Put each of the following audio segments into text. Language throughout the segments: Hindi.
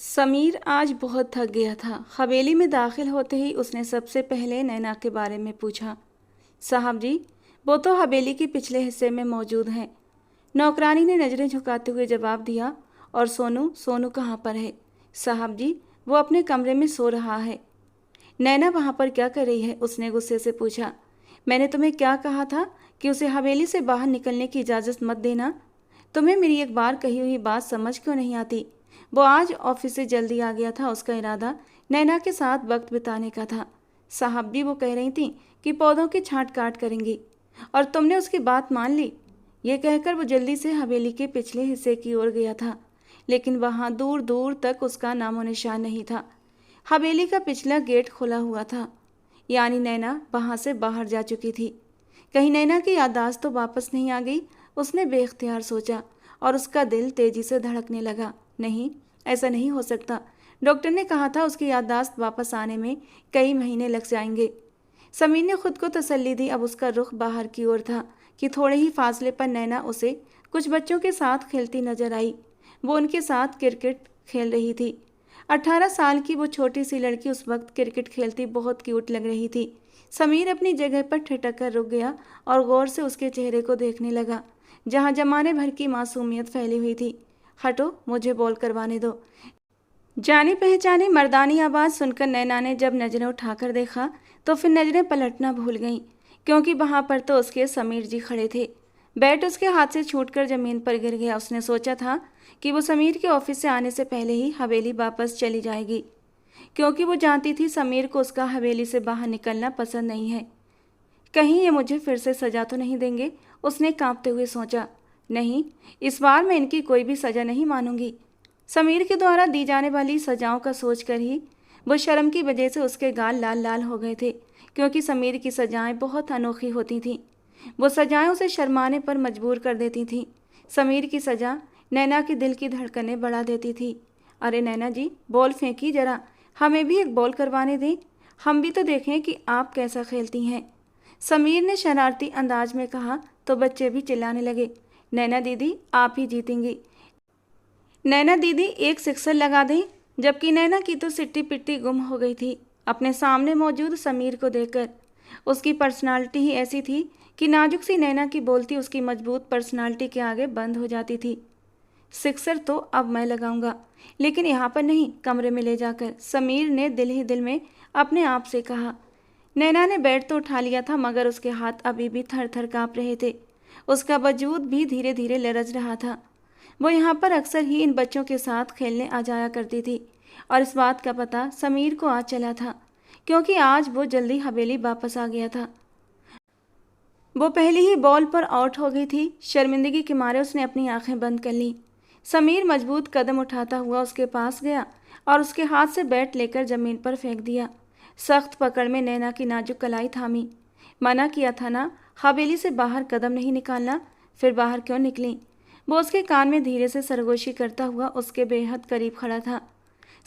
समीर आज बहुत थक गया था। हवेली में दाखिल होते ही उसने सबसे पहले नैना के बारे में पूछा। साहब जी, वो तो हवेली के पिछले हिस्से में मौजूद हैं। नौकरानी ने नज़रें झुकाते हुए जवाब दिया। और सोनू सोनू कहाँ पर है? साहब जी, वो अपने कमरे में सो रहा है। नैना वहाँ पर क्या कर रही है? उसने गुस्से से पूछा। मैंने तुम्हें क्या कहा था कि उसे हवेली से बाहर निकलने की इजाज़त मत देना। तुम्हें मेरी एक बार कही हुई बात समझ क्यों नहीं आती? वो आज ऑफिस से जल्दी आ गया था। उसका इरादा नैना के साथ वक्त बिताने का था। साहब भी वो कह रही थी कि पौधों की छांट काट करेंगी, और तुमने उसकी बात मान ली। ये कहकर वो जल्दी से हवेली के पिछले हिस्से की ओर गया था, लेकिन वहाँ दूर दूर तक उसका नामो निशान नहीं था। हवेली का पिछला गेट खुला हुआ था, यानी नैना वहाँ से बाहर जा चुकी थी। कहीं नैना की याददाश्त तो वापस नहीं आ गई? उसने बेख्तियार सोचा, और उसका दिल तेजी से धड़कने लगा। नहीं, ऐसा नहीं हो सकता। डॉक्टर ने कहा था उसकी याददाश्त वापस आने में कई महीने लग जाएंगे। समीर ने खुद को तसल्ली दी। अब उसका रुख बाहर की ओर था कि थोड़े ही फासले पर नैना उसे कुछ बच्चों के साथ खेलती नजर आई। वो उनके साथ क्रिकेट खेल रही थी। 18 साल की वो छोटी सी लड़की उस वक्त क्रिकेट खेलती बहुत क्यूट लग रही थी। समीर अपनी जगह पर ठिठक कर रुक गया और गौर से उसके चेहरे को देखने लगा, जहाँ जमाने भर की मासूमियत फैली हुई थी। हटो, मुझे बॉल करवाने दो। जानी पहचानी मर्दानी आवाज़ सुनकर नैना ने जब नज़रें उठाकर देखा तो फिर नज़रें पलटना भूल गईं, क्योंकि वहाँ पर तो उसके समीर जी खड़े थे। बैट उसके हाथ से छूटकर ज़मीन पर गिर गया। उसने सोचा था कि वो समीर के ऑफिस से आने से पहले ही हवेली वापस चली जाएगी, क्योंकि वो जानती थी समीर को उसका हवेली से बाहर निकलना पसंद नहीं है। कहीं ये मुझे फिर से सज़ा तो नहीं देंगे? उसने कांपते हुए सोचा। नहीं, इस बार मैं इनकी कोई भी सज़ा नहीं मानूंगी। समीर के द्वारा दी जाने वाली सजाओं का सोचकर ही वो शर्म की वजह से उसके गाल लाल लाल हो गए थे, क्योंकि समीर की सजाएं बहुत अनोखी होती थीं। वो सजाएं उसे शर्माने पर मजबूर कर देती थीं। समीर की सजा नैना के दिल की धड़कनें बढ़ा देती थी। अरे नैना जी, बॉल फेंकी जरा, हमें भी एक बॉल करवाने दें। हम भी तो देखें कि आप कैसा खेलती हैं। समीर ने शरारती अंदाज में कहा तो बच्चे भी चिल्लाने लगे। नैना दीदी, आप ही जीतेंगी। नैना दीदी, एक सिक्सर लगा दें। जबकि नैना की तो सिट्टी पिट्टी गुम हो गई थी अपने सामने मौजूद समीर को देखकर। उसकी पर्सनालिटी ही ऐसी थी कि नाजुक सी नैना की बोलती उसकी मजबूत पर्सनालिटी के आगे बंद हो जाती थी। सिक्सर तो अब मैं लगाऊंगा, लेकिन यहाँ पर नहीं, कमरे में ले जाकर, समीर ने दिल ही दिल में अपने आप से कहा। नैना ने बैट तो उठा लिया था, मगर उसके हाथ अभी भी थर थर काँप रहे थे। उसका वजूद भी धीरे धीरे लरज रहा था। वो यहाँ पर अक्सर ही इन बच्चों के साथ खेलने आ जाया करती थी, और इस बात का पता समीर को आज चला था, क्योंकि आज वो जल्दी हवेली वापस आ गया था। वो पहली ही बॉल पर आउट हो गई थी। शर्मिंदगी के मारे उसने अपनी आंखें बंद कर लीं। समीर मजबूत कदम उठाता हुआ उसके पास गया और उसके हाथ से बैट लेकर जमीन पर फेंक दिया। सख्त पकड़ में नैना की नाजुक कलाई थामी। मना किया था ना, हवेली से बाहर कदम नहीं निकालना। फिर बाहर क्यों निकली? वो उसके कान में धीरे से सरगोशी करता हुआ उसके बेहद करीब खड़ा था।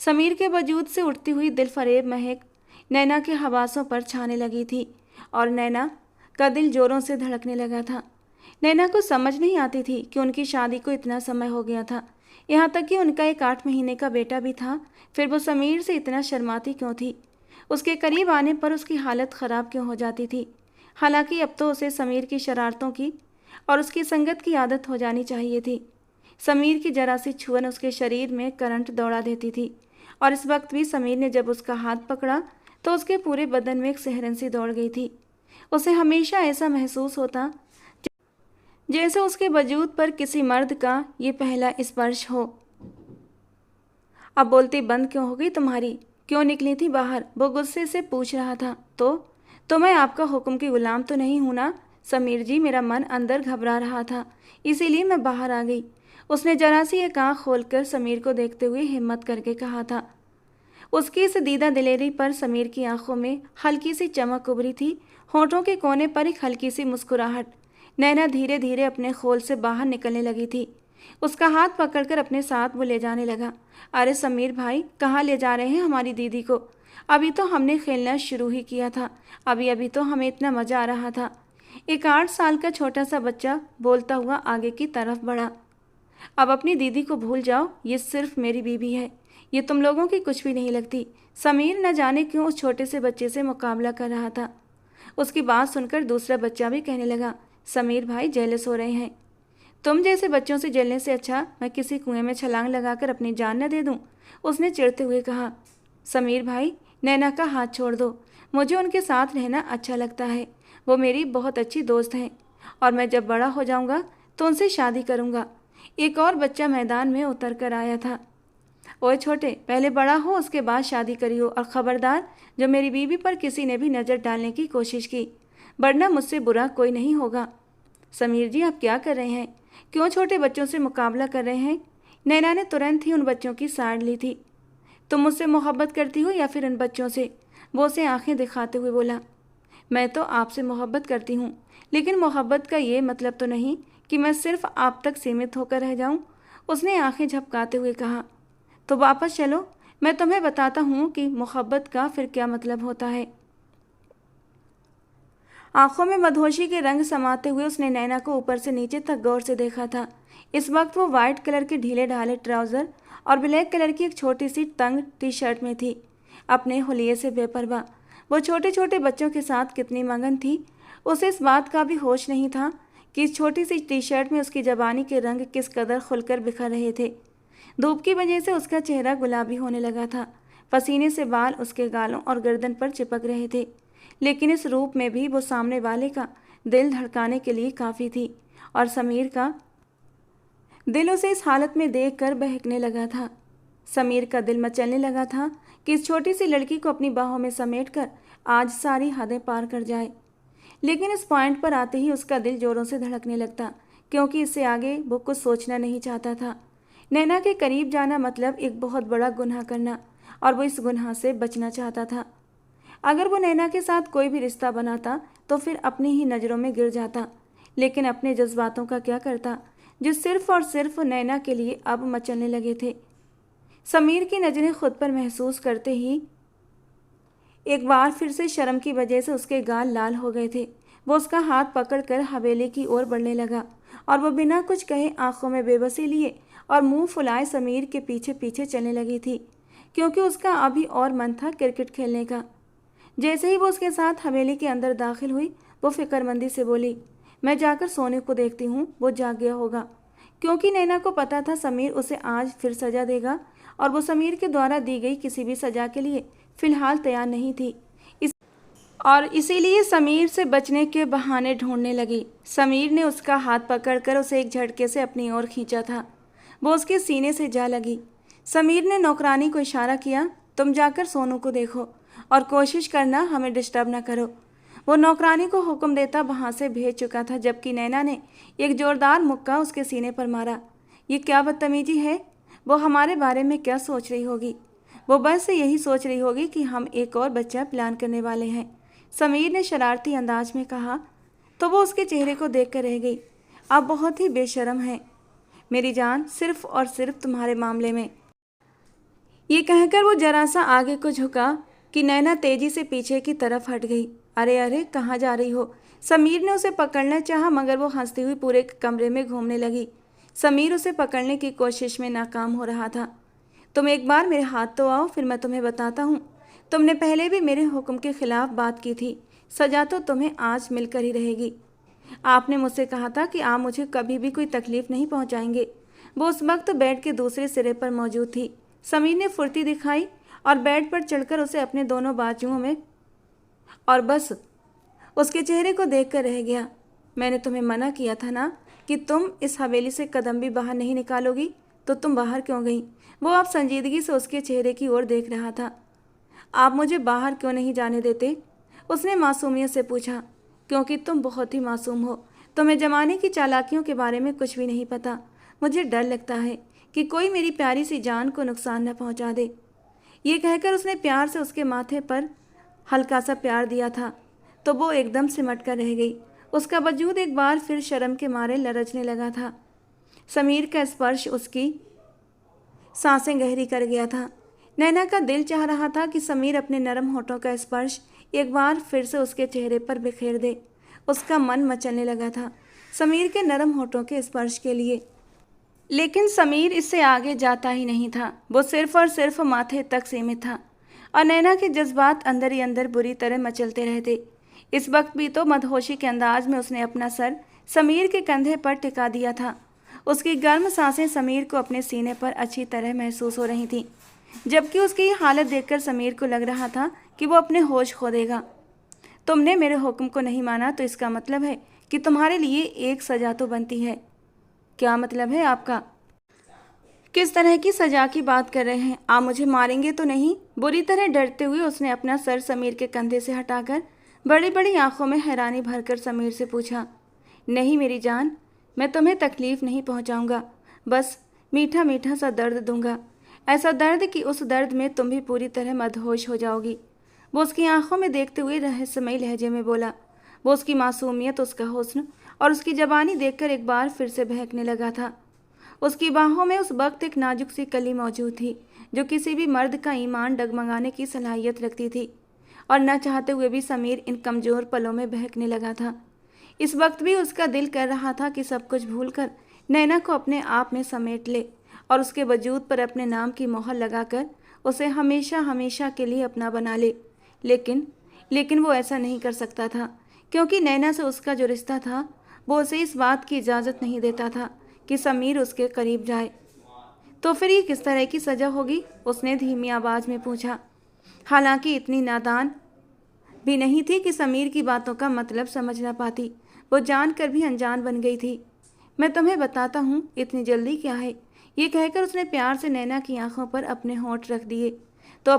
समीर के वजूद से उठती हुई दिलफरेब महक नैना के हवासों पर छाने लगी थी, और नैना का दिल जोरों से धड़कने लगा था। नैना को समझ नहीं आती थी कि उनकी शादी को इतना समय हो गया था, यहाँ तक कि उनका एक 8 महीने का बेटा भी था। फिर वो समीर से इतना शर्माती क्यों थी? उसके करीब आने पर उसकी हालत ख़राब क्यों हो जाती थी? हालांकि अब तो उसे समीर की शरारतों की और उसकी संगत की आदत हो जानी चाहिए थी। समीर की जरा सी छुअन उसके शरीर में करंट दौड़ा देती थी, और इस वक्त भी समीर ने जब उसका हाथ पकड़ा तो उसके पूरे बदन में एक सिहरन सी दौड़ गई थी। उसे हमेशा ऐसा महसूस होता जैसे उसके वजूद पर किसी मर्द का ये पहला स्पर्श हो। अब बोलती बंद क्यों हो गई तुम्हारी? क्यों निकली थी बाहर? वो गुस्से से पूछ रहा था। तो मैं आपका हुक्म की गुलाम तो नहीं हूं ना? समीर जी, मेरा मन अंदर घबरा रहा था, इसीलिए मैं बाहर आ गई। उसने जरा सी एक आँख खोलकर समीर को देखते हुए हिम्मत करके कहा था। उसकी इस दीदा दिलेरी पर समीर की आंखों में हल्की सी चमक उभरी थी। होठों के कोने पर एक हल्की सी मुस्कुराहट। नैना धीरे धीरे अपने खोल से बाहर निकलने लगी थी। उसका हाथ पकड़कर अपने साथ वो ले जाने लगा। अरे समीर भाई, कहाँ ले जा रहे हैं हमारी दीदी को? अभी तो हमने खेलना शुरू ही किया था, अभी अभी तो हमें इतना मज़ा आ रहा था। एक 8 साल का छोटा सा बच्चा बोलता हुआ आगे की तरफ बढ़ा। अब अपनी दीदी को भूल जाओ, ये सिर्फ मेरी बीवी है। ये तुम लोगों की कुछ भी नहीं लगती। समीर न जाने क्यों उस छोटे से बच्चे से मुकाबला कर रहा था। उसकी बात सुनकर दूसरा बच्चा भी कहने लगा, समीर भाई जेलस हो रहे हैं। तुम जैसे बच्चों से जलने से अच्छा मैं किसी कुएं में छलांग लगाकर अपनी जान न दे दूं। उसने चिढ़ते हुए कहा। समीर भाई, नैना का हाथ छोड़ दो। मुझे उनके साथ रहना अच्छा लगता है। वो मेरी बहुत अच्छी दोस्त हैं और मैं जब बड़ा हो जाऊंगा तो उनसे शादी करूंगा। एक और बच्चा मैदान में उतर कर आया था। ओए छोटे, पहले बड़ा हो उसके बाद शादी करियो, और ख़बरदार जो मेरी बीवी पर किसी ने भी नज़र डालने की कोशिश की, वरना मुझसे बुरा कोई नहीं होगा। समीर जी, आप क्या कर रहे हैं? क्यों छोटे बच्चों से मुकाबला कर रहे हैं? नैना ने तुरंत ही उन बच्चों की साइड ली थी। तुम मुझसे मोहब्बत करती हो या फिर इन बच्चों से? वो उसे आंखें दिखाते हुए बोला। मैं तो आपसे मोहब्बत करती हूँ, लेकिन मोहब्बत का ये मतलब तो नहीं कि मैं सिर्फ आप तक सीमित होकर रह जाऊँ। उसने आंखें झपकाते हुए कहा। तो वापस चलो, मैं तुम्हें बताता हूँ कि मोहब्बत का फिर क्या मतलब होता है। आंखों में मधोशी के रंग समाते हुए उसने नैना को ऊपर से नीचे तक गौर से देखा था। इस वक्त वो वाइट कलर के ढीले ढाले ट्राउज़र और ब्लैक कलर की एक छोटी सी तंग टी शर्ट में थी, अपने हुलिये से बेपरवाह। वो छोटे छोटे बच्चों के साथ कितनी मगन थी, उसे इस बात का भी होश नहीं था कि इस छोटी सी टी शर्ट में उसकी जवानी के रंग किस कदर खुलकर बिखर रहे थे। धूप की वजह से उसका चेहरा गुलाबी होने लगा था। पसीने से बाल उसके गालों और गर्दन पर चिपक रहे थे, लेकिन इस रूप में भी वो सामने वाले का दिल धड़काने के लिए काफ़ी थी, और समीर का दिल उसे इस हालत में देखकर बहकने लगा था। समीर का दिल मचलने लगा था कि इस छोटी सी लड़की को अपनी बाहों में समेटकर आज सारी हदें पार कर जाए। लेकिन इस पॉइंट पर आते ही उसका दिल जोरों से धड़कने लगता, क्योंकि इससे आगे वो कुछ सोचना नहीं चाहता था। नैना के करीब जाना मतलब एक बहुत बड़ा गुनाह करना, और वो इस गुनाह से बचना चाहता था। अगर वो नैना के साथ कोई भी रिश्ता बनाता तो फिर अपनी ही नज़रों में गिर जाता, लेकिन अपने जज्बातों का क्या करता जो सिर्फ और सिर्फ नैना के लिए अब मचलने लगे थे। समीर की नज़रें खुद पर महसूस करते ही एक बार फिर से शर्म की वजह से उसके गाल लाल हो गए थे। वो उसका हाथ पकड़कर हवेली की ओर बढ़ने लगा, और वो बिना कुछ कहे आंखों में बेबसी लिए और मुंह फुलाए समीर के पीछे पीछे चलने लगी थी, क्योंकि उसका अभी और मन था क्रिकेट खेलने का। जैसे ही वो उसके साथ हवेली के अंदर दाखिल हुई, वो फिक्रमंदी से बोली, मैं जाकर सोने को देखती हूँ, वो जाग गया होगा। क्योंकि नैना को पता था समीर उसे आज फिर सजा देगा, और वो समीर के द्वारा दी गई किसी भी सजा के लिए फ़िलहाल तैयार नहीं थी। इसीलिए समीर से बचने के बहाने ढूंढने लगी। समीर ने उसका हाथ पकड़कर उसे एक झटके से अपनी ओर खींचा था। वो उसके सीने से जा लगी। समीर ने नौकरानी को इशारा किया, तुम जाकर सोनू को देखो और कोशिश करना हमें डिस्टर्ब न करो। वो नौकरानी को हुक्म देता वहाँ से भेज चुका था, जबकि नैना ने एक जोरदार मुक्का उसके सीने पर मारा। ये क्या बदतमीजी है? वो हमारे बारे में क्या सोच रही होगी? वो बस यही सोच रही होगी कि हम एक और बच्चा प्लान करने वाले हैं, समीर ने शरारती अंदाज में कहा। तो वो उसके चेहरे को देख कर रह गई। आप बहुत ही बेशर्म हैं मेरी जान, सिर्फ और सिर्फ तुम्हारे मामले में। ये कहकर वो जरा सा आगे को झुका कि नैना तेजी से पीछे की तरफ हट गई। अरे अरे, कहाँ जा रही हो? समीर ने उसे पकड़ना चाहा, मगर वो हंसती हुई पूरे कमरे में घूमने लगी। समीर उसे पकड़ने की कोशिश में नाकाम हो रहा था। तुम एक बार मेरे हाथ तो आओ, फिर मैं तुम्हें बताता हूँ। तुमने पहले भी मेरे हुक्म के खिलाफ बात की थी, सजा तो तुम्हें आज मिलकर ही रहेगी। आपने मुझसे कहा था कि आप मुझे कभी भी कोई तकलीफ नहीं पहुँचाएंगे। वो उस वक्त बेड के दूसरे सिरे पर मौजूद थी। समीर ने फुर्ती दिखाई और बेड पर चढ़कर उसे अपने दोनों बाजुओं में, और बस उसके चेहरे को देखकर रह गया। मैंने तुम्हें मना किया था ना कि तुम इस हवेली से कदम भी बाहर नहीं निकालोगी, तो तुम बाहर क्यों गई? वो अब संजीदगी से उसके चेहरे की ओर देख रहा था। आप मुझे बाहर क्यों नहीं जाने देते? उसने मासूमियत से पूछा। क्योंकि तुम बहुत ही मासूम हो, तुम्हें जमाने की चालाकियों के बारे में कुछ भी नहीं पता। मुझे डर लगता है कि कोई मेरी प्यारी सी जान को नुकसान न पहुंचा दे। ये कहकर उसने प्यार से उसके माथे पर हल्का सा प्यार दिया था, तो वो एकदम सिमट कर रह गई। उसका वजूद एक बार फिर शर्म के मारे लरचने लगा था। समीर का स्पर्श उसकी सांसें गहरी कर गया था। नैना का दिल चाह रहा था कि समीर अपने नरम होठों का स्पर्श एक बार फिर से उसके चेहरे पर बिखेर दे। उसका मन मचलने लगा था समीर के नरम होठों के स्पर्श के लिए। लेकिन समीर इससे आगे जाता ही नहीं था। वो सिर्फ और सिर्फ माथे तक सीमित था और नैना के जज्बात अंदर ही अंदर बुरी तरह मचलते रहते। इस वक्त भी तो मदहोशी के अंदाज में उसने अपना सर समीर के कंधे पर टिका दिया था। उसकी गर्म सांसें समीर को अपने सीने पर अच्छी तरह महसूस हो रही थीं, जबकि उसकी ये हालत देखकर समीर को लग रहा था कि वो अपने होश खो देगा। तुमने मेरे हुक्म को नहीं माना तो इसका मतलब है कि तुम्हारे लिए एक सज़ा तो बनती है। क्या मतलब है आपका? किस तरह की सजा की बात कर रहे हैं? आप मुझे मारेंगे तो नहीं? बुरी तरह डरते हुए उसने अपना सर समीर के कंधे से हटाकर बड़ी बड़ी आंखों में हैरानी भरकर समीर से पूछा। नहीं मेरी जान, मैं तुम्हें तकलीफ नहीं पहुंचाऊंगा, बस मीठा मीठा सा दर्द दूंगा, ऐसा दर्द कि उस दर्द में तुम भी पूरी तरह मदहोश हो जाओगी। वो उसकी आंखों में देखते हुए रहस्यमयी लहजे में बोला। वो उसकी मासूमियत, उसका हुस्न और उसकी जवानी देखकर एक बार फिर से बहकने लगा था। उसकी बाहों में उस वक्त एक नाजुक सी कली मौजूद थी जो किसी भी मर्द का ईमान डगमगाने की सलाहियत रखती थी, और न चाहते हुए भी समीर इन कमज़ोर पलों में बहकने लगा था। इस वक्त भी उसका दिल कर रहा था कि सब कुछ भूलकर नैना को अपने आप में समेट ले और उसके वजूद पर अपने नाम की मोहर लगाकर उसे हमेशा हमेशा के लिए अपना बना ले। लेकिन वो ऐसा नहीं कर सकता था, क्योंकि नैना से उसका जो रिश्ता था वो उसे इस बात की इजाज़त नहीं देता था कि समीर उसके करीब जाए। तो फिर ये किस तरह की सज़ा होगी? उसने धीमी आवाज़ में पूछा। हालांकि इतनी नादान भी नहीं थी कि समीर की बातों का मतलब समझ ना पाती। वो जानकर भी अनजान बन गई थी। मैं तुम्हें बताता हूँ, इतनी जल्दी क्या है? ये कहकर उसने प्यार से नैना की आंखों पर अपने होंठ रख दिए। तो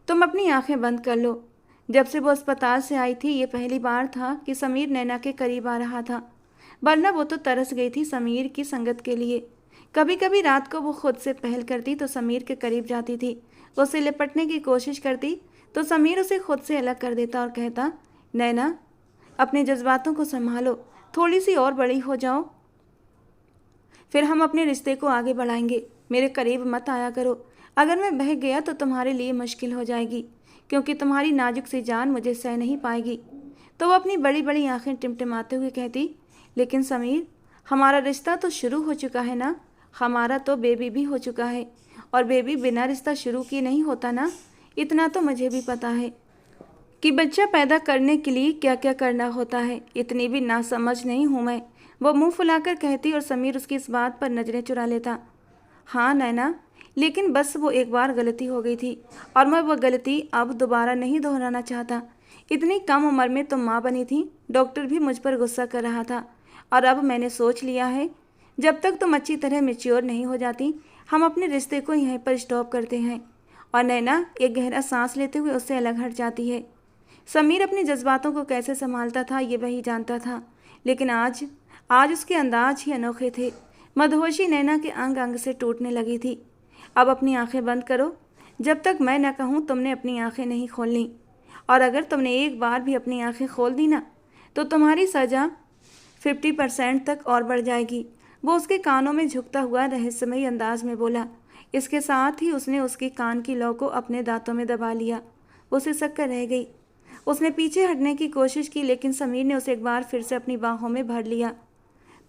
तुम अपनी आंखें बंद कर लो। जब से वो अस्पताल से आई थी, ये पहली बार था कि समीर नैना के करीब आ रहा था, वरना वो तो तरस गई थी समीर की संगत के लिए। कभी कभी रात को वो खुद से पहल करती तो समीर के करीब जाती थी। वो उसे लिपटने की कोशिश करती तो समीर उसे खुद से अलग कर देता और कहता, नैना अपने जज्बातों को संभालो, थोड़ी सी और बड़ी हो जाओ, फिर हम अपने रिश्ते को आगे बढ़ाएंगे। मेरे करीब मत आया करो, अगर मैं बह गया तो तुम्हारे लिए मुश्किल हो जाएगी, क्योंकि तुम्हारी नाजुक सी जान मुझे सह नहीं पाएगी। तो वो अपनी बड़ी बड़ी आंखें टिमटिमाते हुए कहती, लेकिन समीर, हमारा रिश्ता तो शुरू हो चुका है ना, हमारा तो बेबी भी हो चुका है, और बेबी बिना रिश्ता शुरू किए नहीं होता ना। इतना तो मुझे भी पता है कि बच्चा पैदा करने के लिए क्या क्या करना होता है। इतनी भी नासमझ नहीं हूँ मैं, वो मुंह फुलाकर कहती, और समीर उसकी इस बात पर नजरें चुरा लेता। हाँ नैना, लेकिन बस वो एक बार गलती हो गई थी और मैं वो गलती अब दोबारा नहीं दोहराना चाहता। इतनी कम उम्र में तुम माँ बनी थी, डॉक्टर भी मुझ पर गुस्सा कर रहा था, और अब मैंने सोच लिया है, जब तक तुम अच्छी तरह मैच्योर नहीं हो जाती, हम अपने रिश्ते को यहीं पर स्टॉप करते हैं। और नैना एक गहरा सांस लेते हुए उससे अलग हट जाती है। समीर अपने जज्बातों को कैसे संभालता था ये वही जानता था, लेकिन आज आज उसके अंदाज ही अनोखे थे। मदहोशी नैना के अंग अंग से टूटने लगी थी। अब अपनी आंखें बंद करो, जब तक मैं न कहूँ तुमने अपनी आंखें नहीं खोलनी, और अगर तुमने एक बार भी अपनी आंखें खोल दी ना तो तुम्हारी सज़ा 50% तक और बढ़ जाएगी। वो उसके कानों में झुकता हुआ रहस्यमयी अंदाज में बोला। इसके साथ ही उसने उसके कान की लौ को अपने दांतों में दबा लिया। वो सिसक कर रह गई। उसने पीछे हटने की कोशिश की, लेकिन समीर ने उसे एक बार फिर से अपनी बाहों में भर लिया।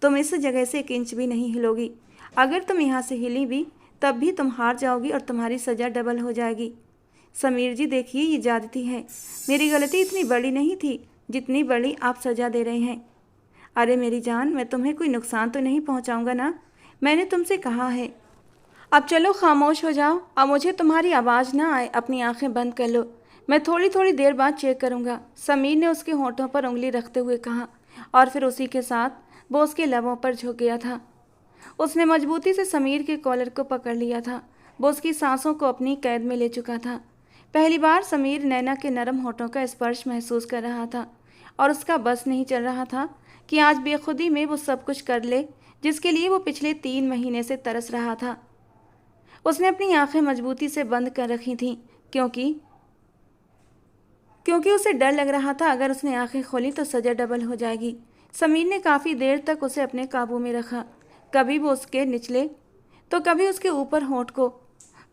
तुम इस जगह से 1 इंच भी नहीं हिलोगी। अगर तुम यहाँ से हिली भी तब भी तुम हार जाओगी और तुम्हारी सज़ा डबल हो जाएगी। समीर जी देखिए, ये ज्यादती है। मेरी गलती इतनी बड़ी नहीं थी जितनी बड़ी आप सज़ा दे रहे हैं। अरे मेरी जान, मैं तुम्हें कोई नुकसान तो नहीं पहुंचाऊंगा ना? मैंने तुमसे कहा है। अब चलो खामोश हो जाओ, अब मुझे तुम्हारी आवाज़ ना आए। अपनी आंखें बंद कर लो, मैं थोड़ी थोड़ी देर बाद चेक करूंगा। समीर ने उसके होंठों पर उंगली रखते हुए कहा, और फिर उसी के साथ वो उसके लबों पर झुक गया था। उसने मजबूती से समीर के कॉलर को पकड़ लिया था। वो उसकी सांसों को अपनी कैद में ले चुका था। पहली बार समीर नैना के नरम होठों का स्पर्श महसूस कर रहा था, और उसका बस नहीं चल रहा था कि आज बेखुदी में वो सब कुछ कर ले जिसके लिए वो पिछले 3 महीने से तरस रहा था। उसने अपनी आंखें मजबूती से बंद कर रखी थीं, क्योंकि उसे डर लग रहा था अगर उसने आंखें खोली तो सज़ा डबल हो जाएगी। समीर ने काफ़ी देर तक उसे अपने काबू में रखा, कभी वो उसके निचले तो कभी उसके ऊपर होंठ को।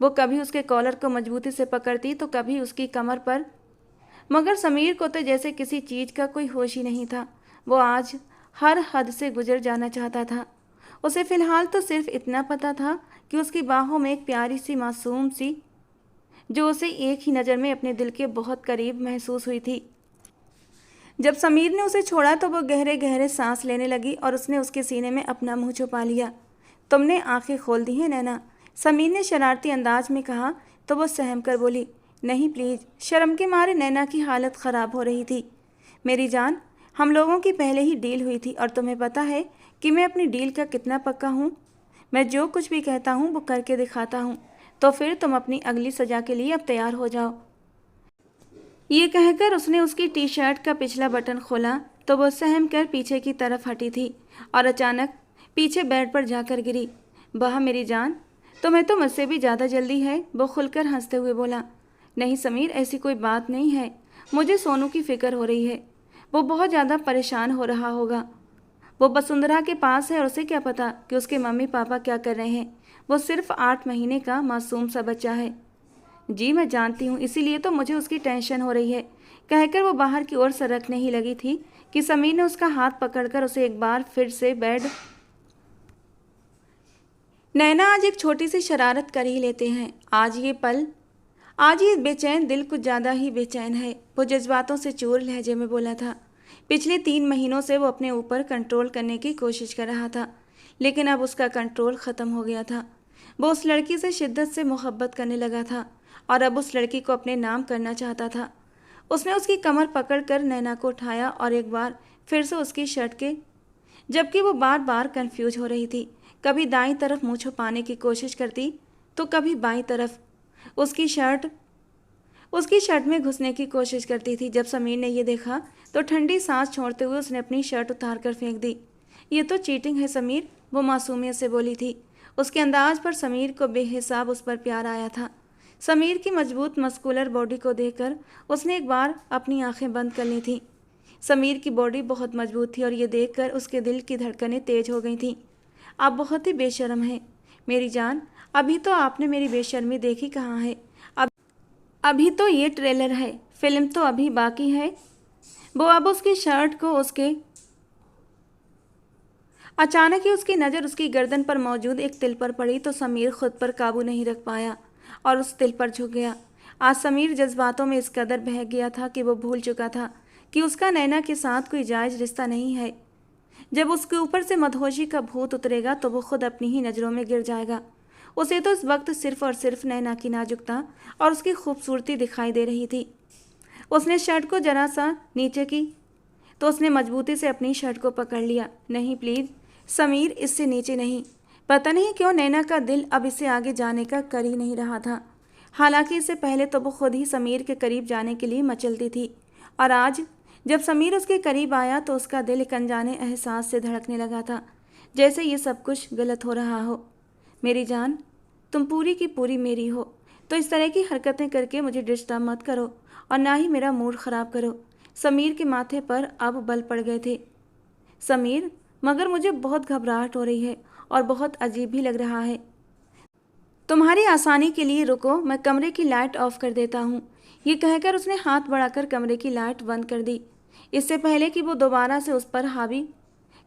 वो कभी उसके कॉलर को मजबूती से पकड़ती तो कभी उसकी कमर पर, मगर समीर को तो जैसे किसी चीज़ का कोई होश ही नहीं था। वो आज हर हद से गुजर जाना चाहता था। उसे फ़िलहाल तो सिर्फ इतना पता था कि उसकी बाहों में एक प्यारी सी मासूम सी, जो उसे एक ही नज़र में अपने दिल के बहुत करीब महसूस हुई थी। जब समीर ने उसे छोड़ा तो वो गहरे गहरे सांस लेने लगी और उसने उसके सीने में अपना मुंह छुपा लिया। तुमने आंखें खोल दी हैं नैना, समीर ने शरारती अंदाज में कहा तो वो सहम कर बोली, नहीं प्लीज़। शर्म के मारे नैना की हालत ख़राब हो रही थी। मेरी जान, हम लोगों की पहले ही डील हुई थी और तुम्हें पता है कि मैं अपनी डील का कितना पक्का हूँ। मैं जो कुछ भी कहता हूँ वो करके दिखाता हूँ। तो फिर तुम अपनी अगली सज़ा के लिए अब तैयार हो जाओ। ये कहकर उसने उसकी टी शर्ट का पिछला बटन खोला तो वो सहम कर पीछे की तरफ हटी थी और अचानक पीछे बेड पर जाकर गिरी। वाह मेरी जान, तुम्हें तो मुझसे भी ज़्यादा जल्दी है, वो खुलकर हंसते हुए बोला। नहीं समीर, ऐसी कोई बात नहीं है। मुझे सोनू की फिक्र हो रही है। वो बहुत ज़्यादा परेशान हो रहा होगा। वो वसुंधरा के पास है और उसे क्या पता कि उसके मम्मी पापा क्या कर रहे हैं। वो सिर्फ 8 महीने का मासूम सा बच्चा है। जी मैं जानती हूँ, इसीलिए तो मुझे उसकी टेंशन हो रही है, कहकर वो बाहर की ओर सरकने ही लगी थी कि समीर ने उसका हाथ पकड़कर उसे एक बार फिर से बेड। नैना, आज एक छोटी सी शरारत कर ही लेते हैं। आज ये बेचैन दिल कुछ ज़्यादा ही बेचैन है, वो जज्बातों से चूर लहजे में बोला था। पिछले 3 महीनों से वो अपने ऊपर कंट्रोल करने की कोशिश कर रहा था, लेकिन अब उसका कंट्रोल ख़त्म हो गया था। वो उस लड़की से शिद्दत से मोहब्बत करने लगा था और अब उस लड़की को अपने नाम करना चाहता था। उसने उसकी कमर पकड़कर नैना को उठाया और एक बार फिर से उसकी शर्ट के, जबकि वो बार बार कंफ्यूज हो रही थी, कभी दाईं तरफ मुँह छुपाने की कोशिश करती तो कभी बाईं तरफ उसकी शर्ट में घुसने की कोशिश करती थी। जब समीर ने ये देखा तो ठंडी सांस छोड़ते हुए उसने अपनी शर्ट उतार कर फेंक दी। ये तो चीटिंग है समीर, वो मासूमियत से बोली थी। उसके अंदाज पर समीर को बेहिसाब उस पर प्यार आया था। समीर की मजबूत मस्कुलर बॉडी को देखकर उसने एक बार अपनी आंखें बंद कर ली थीं। समीर की बॉडी बहुत मजबूत थी और ये देखकर उसके दिल की धड़कनें तेज हो गई थीं। आप बहुत ही बेशर्म हैं मेरी जान, अभी तो आपने मेरी बेशर्मी देखी कहाँ है। अभी तो ये ट्रेलर है, फिल्म तो अभी बाकी है। वो अब उसकी शर्ट को अचानक ही उसकी नज़र उसकी गर्दन पर मौजूद एक तिल पर पड़ी तो समीर खुद पर काबू नहीं रख पाया और उस तिल पर झुक गया। आज समीर जज्बातों में इस कदर बह गया था कि वो भूल चुका था कि उसका नैना के साथ कोई जायज़ रिश्ता नहीं है। जब उसके ऊपर से मदहोशी का भूत उतरेगा तो वो खुद अपनी ही नज़रों में गिर जाएगा। उसे तो इस वक्त सिर्फ और सिर्फ नैना की नाजुकता और उसकी खूबसूरती दिखाई दे रही थी। उसने शर्ट को जरा सा नीचे की तो उसने मजबूती से अपनी शर्ट को पकड़ लिया। नहीं प्लीज़ समीर, इससे नीचे नहीं। पता नहीं क्यों नैना का दिल अब इससे आगे जाने का कर ही नहीं रहा था। हालांकि इससे पहले तो वो खुद ही समीर के करीब जाने के लिए मचलती थी और आज जब समीर उसके करीब आया तो उसका दिल एक अनजाने एहसास से धड़कने लगा था, जैसे ये सब कुछ गलत हो रहा हो। मेरी जान, तुम पूरी की पूरी मेरी हो, तो इस तरह की हरकतें करके मुझे डिस्टर्ब मत करो और ना ही मेरा मूड ख़राब करो। समीर के माथे पर अब बल पड़ गए थे। समीर, मगर मुझे बहुत घबराहट हो रही है और बहुत अजीब भी लग रहा है। तुम्हारी आसानी के लिए रुको, मैं कमरे की लाइट ऑफ कर देता हूँ। ये कहकर उसने हाथ बढ़ाकर कमरे की लाइट बंद कर दी। इससे पहले कि वो दोबारा से उस पर हावी,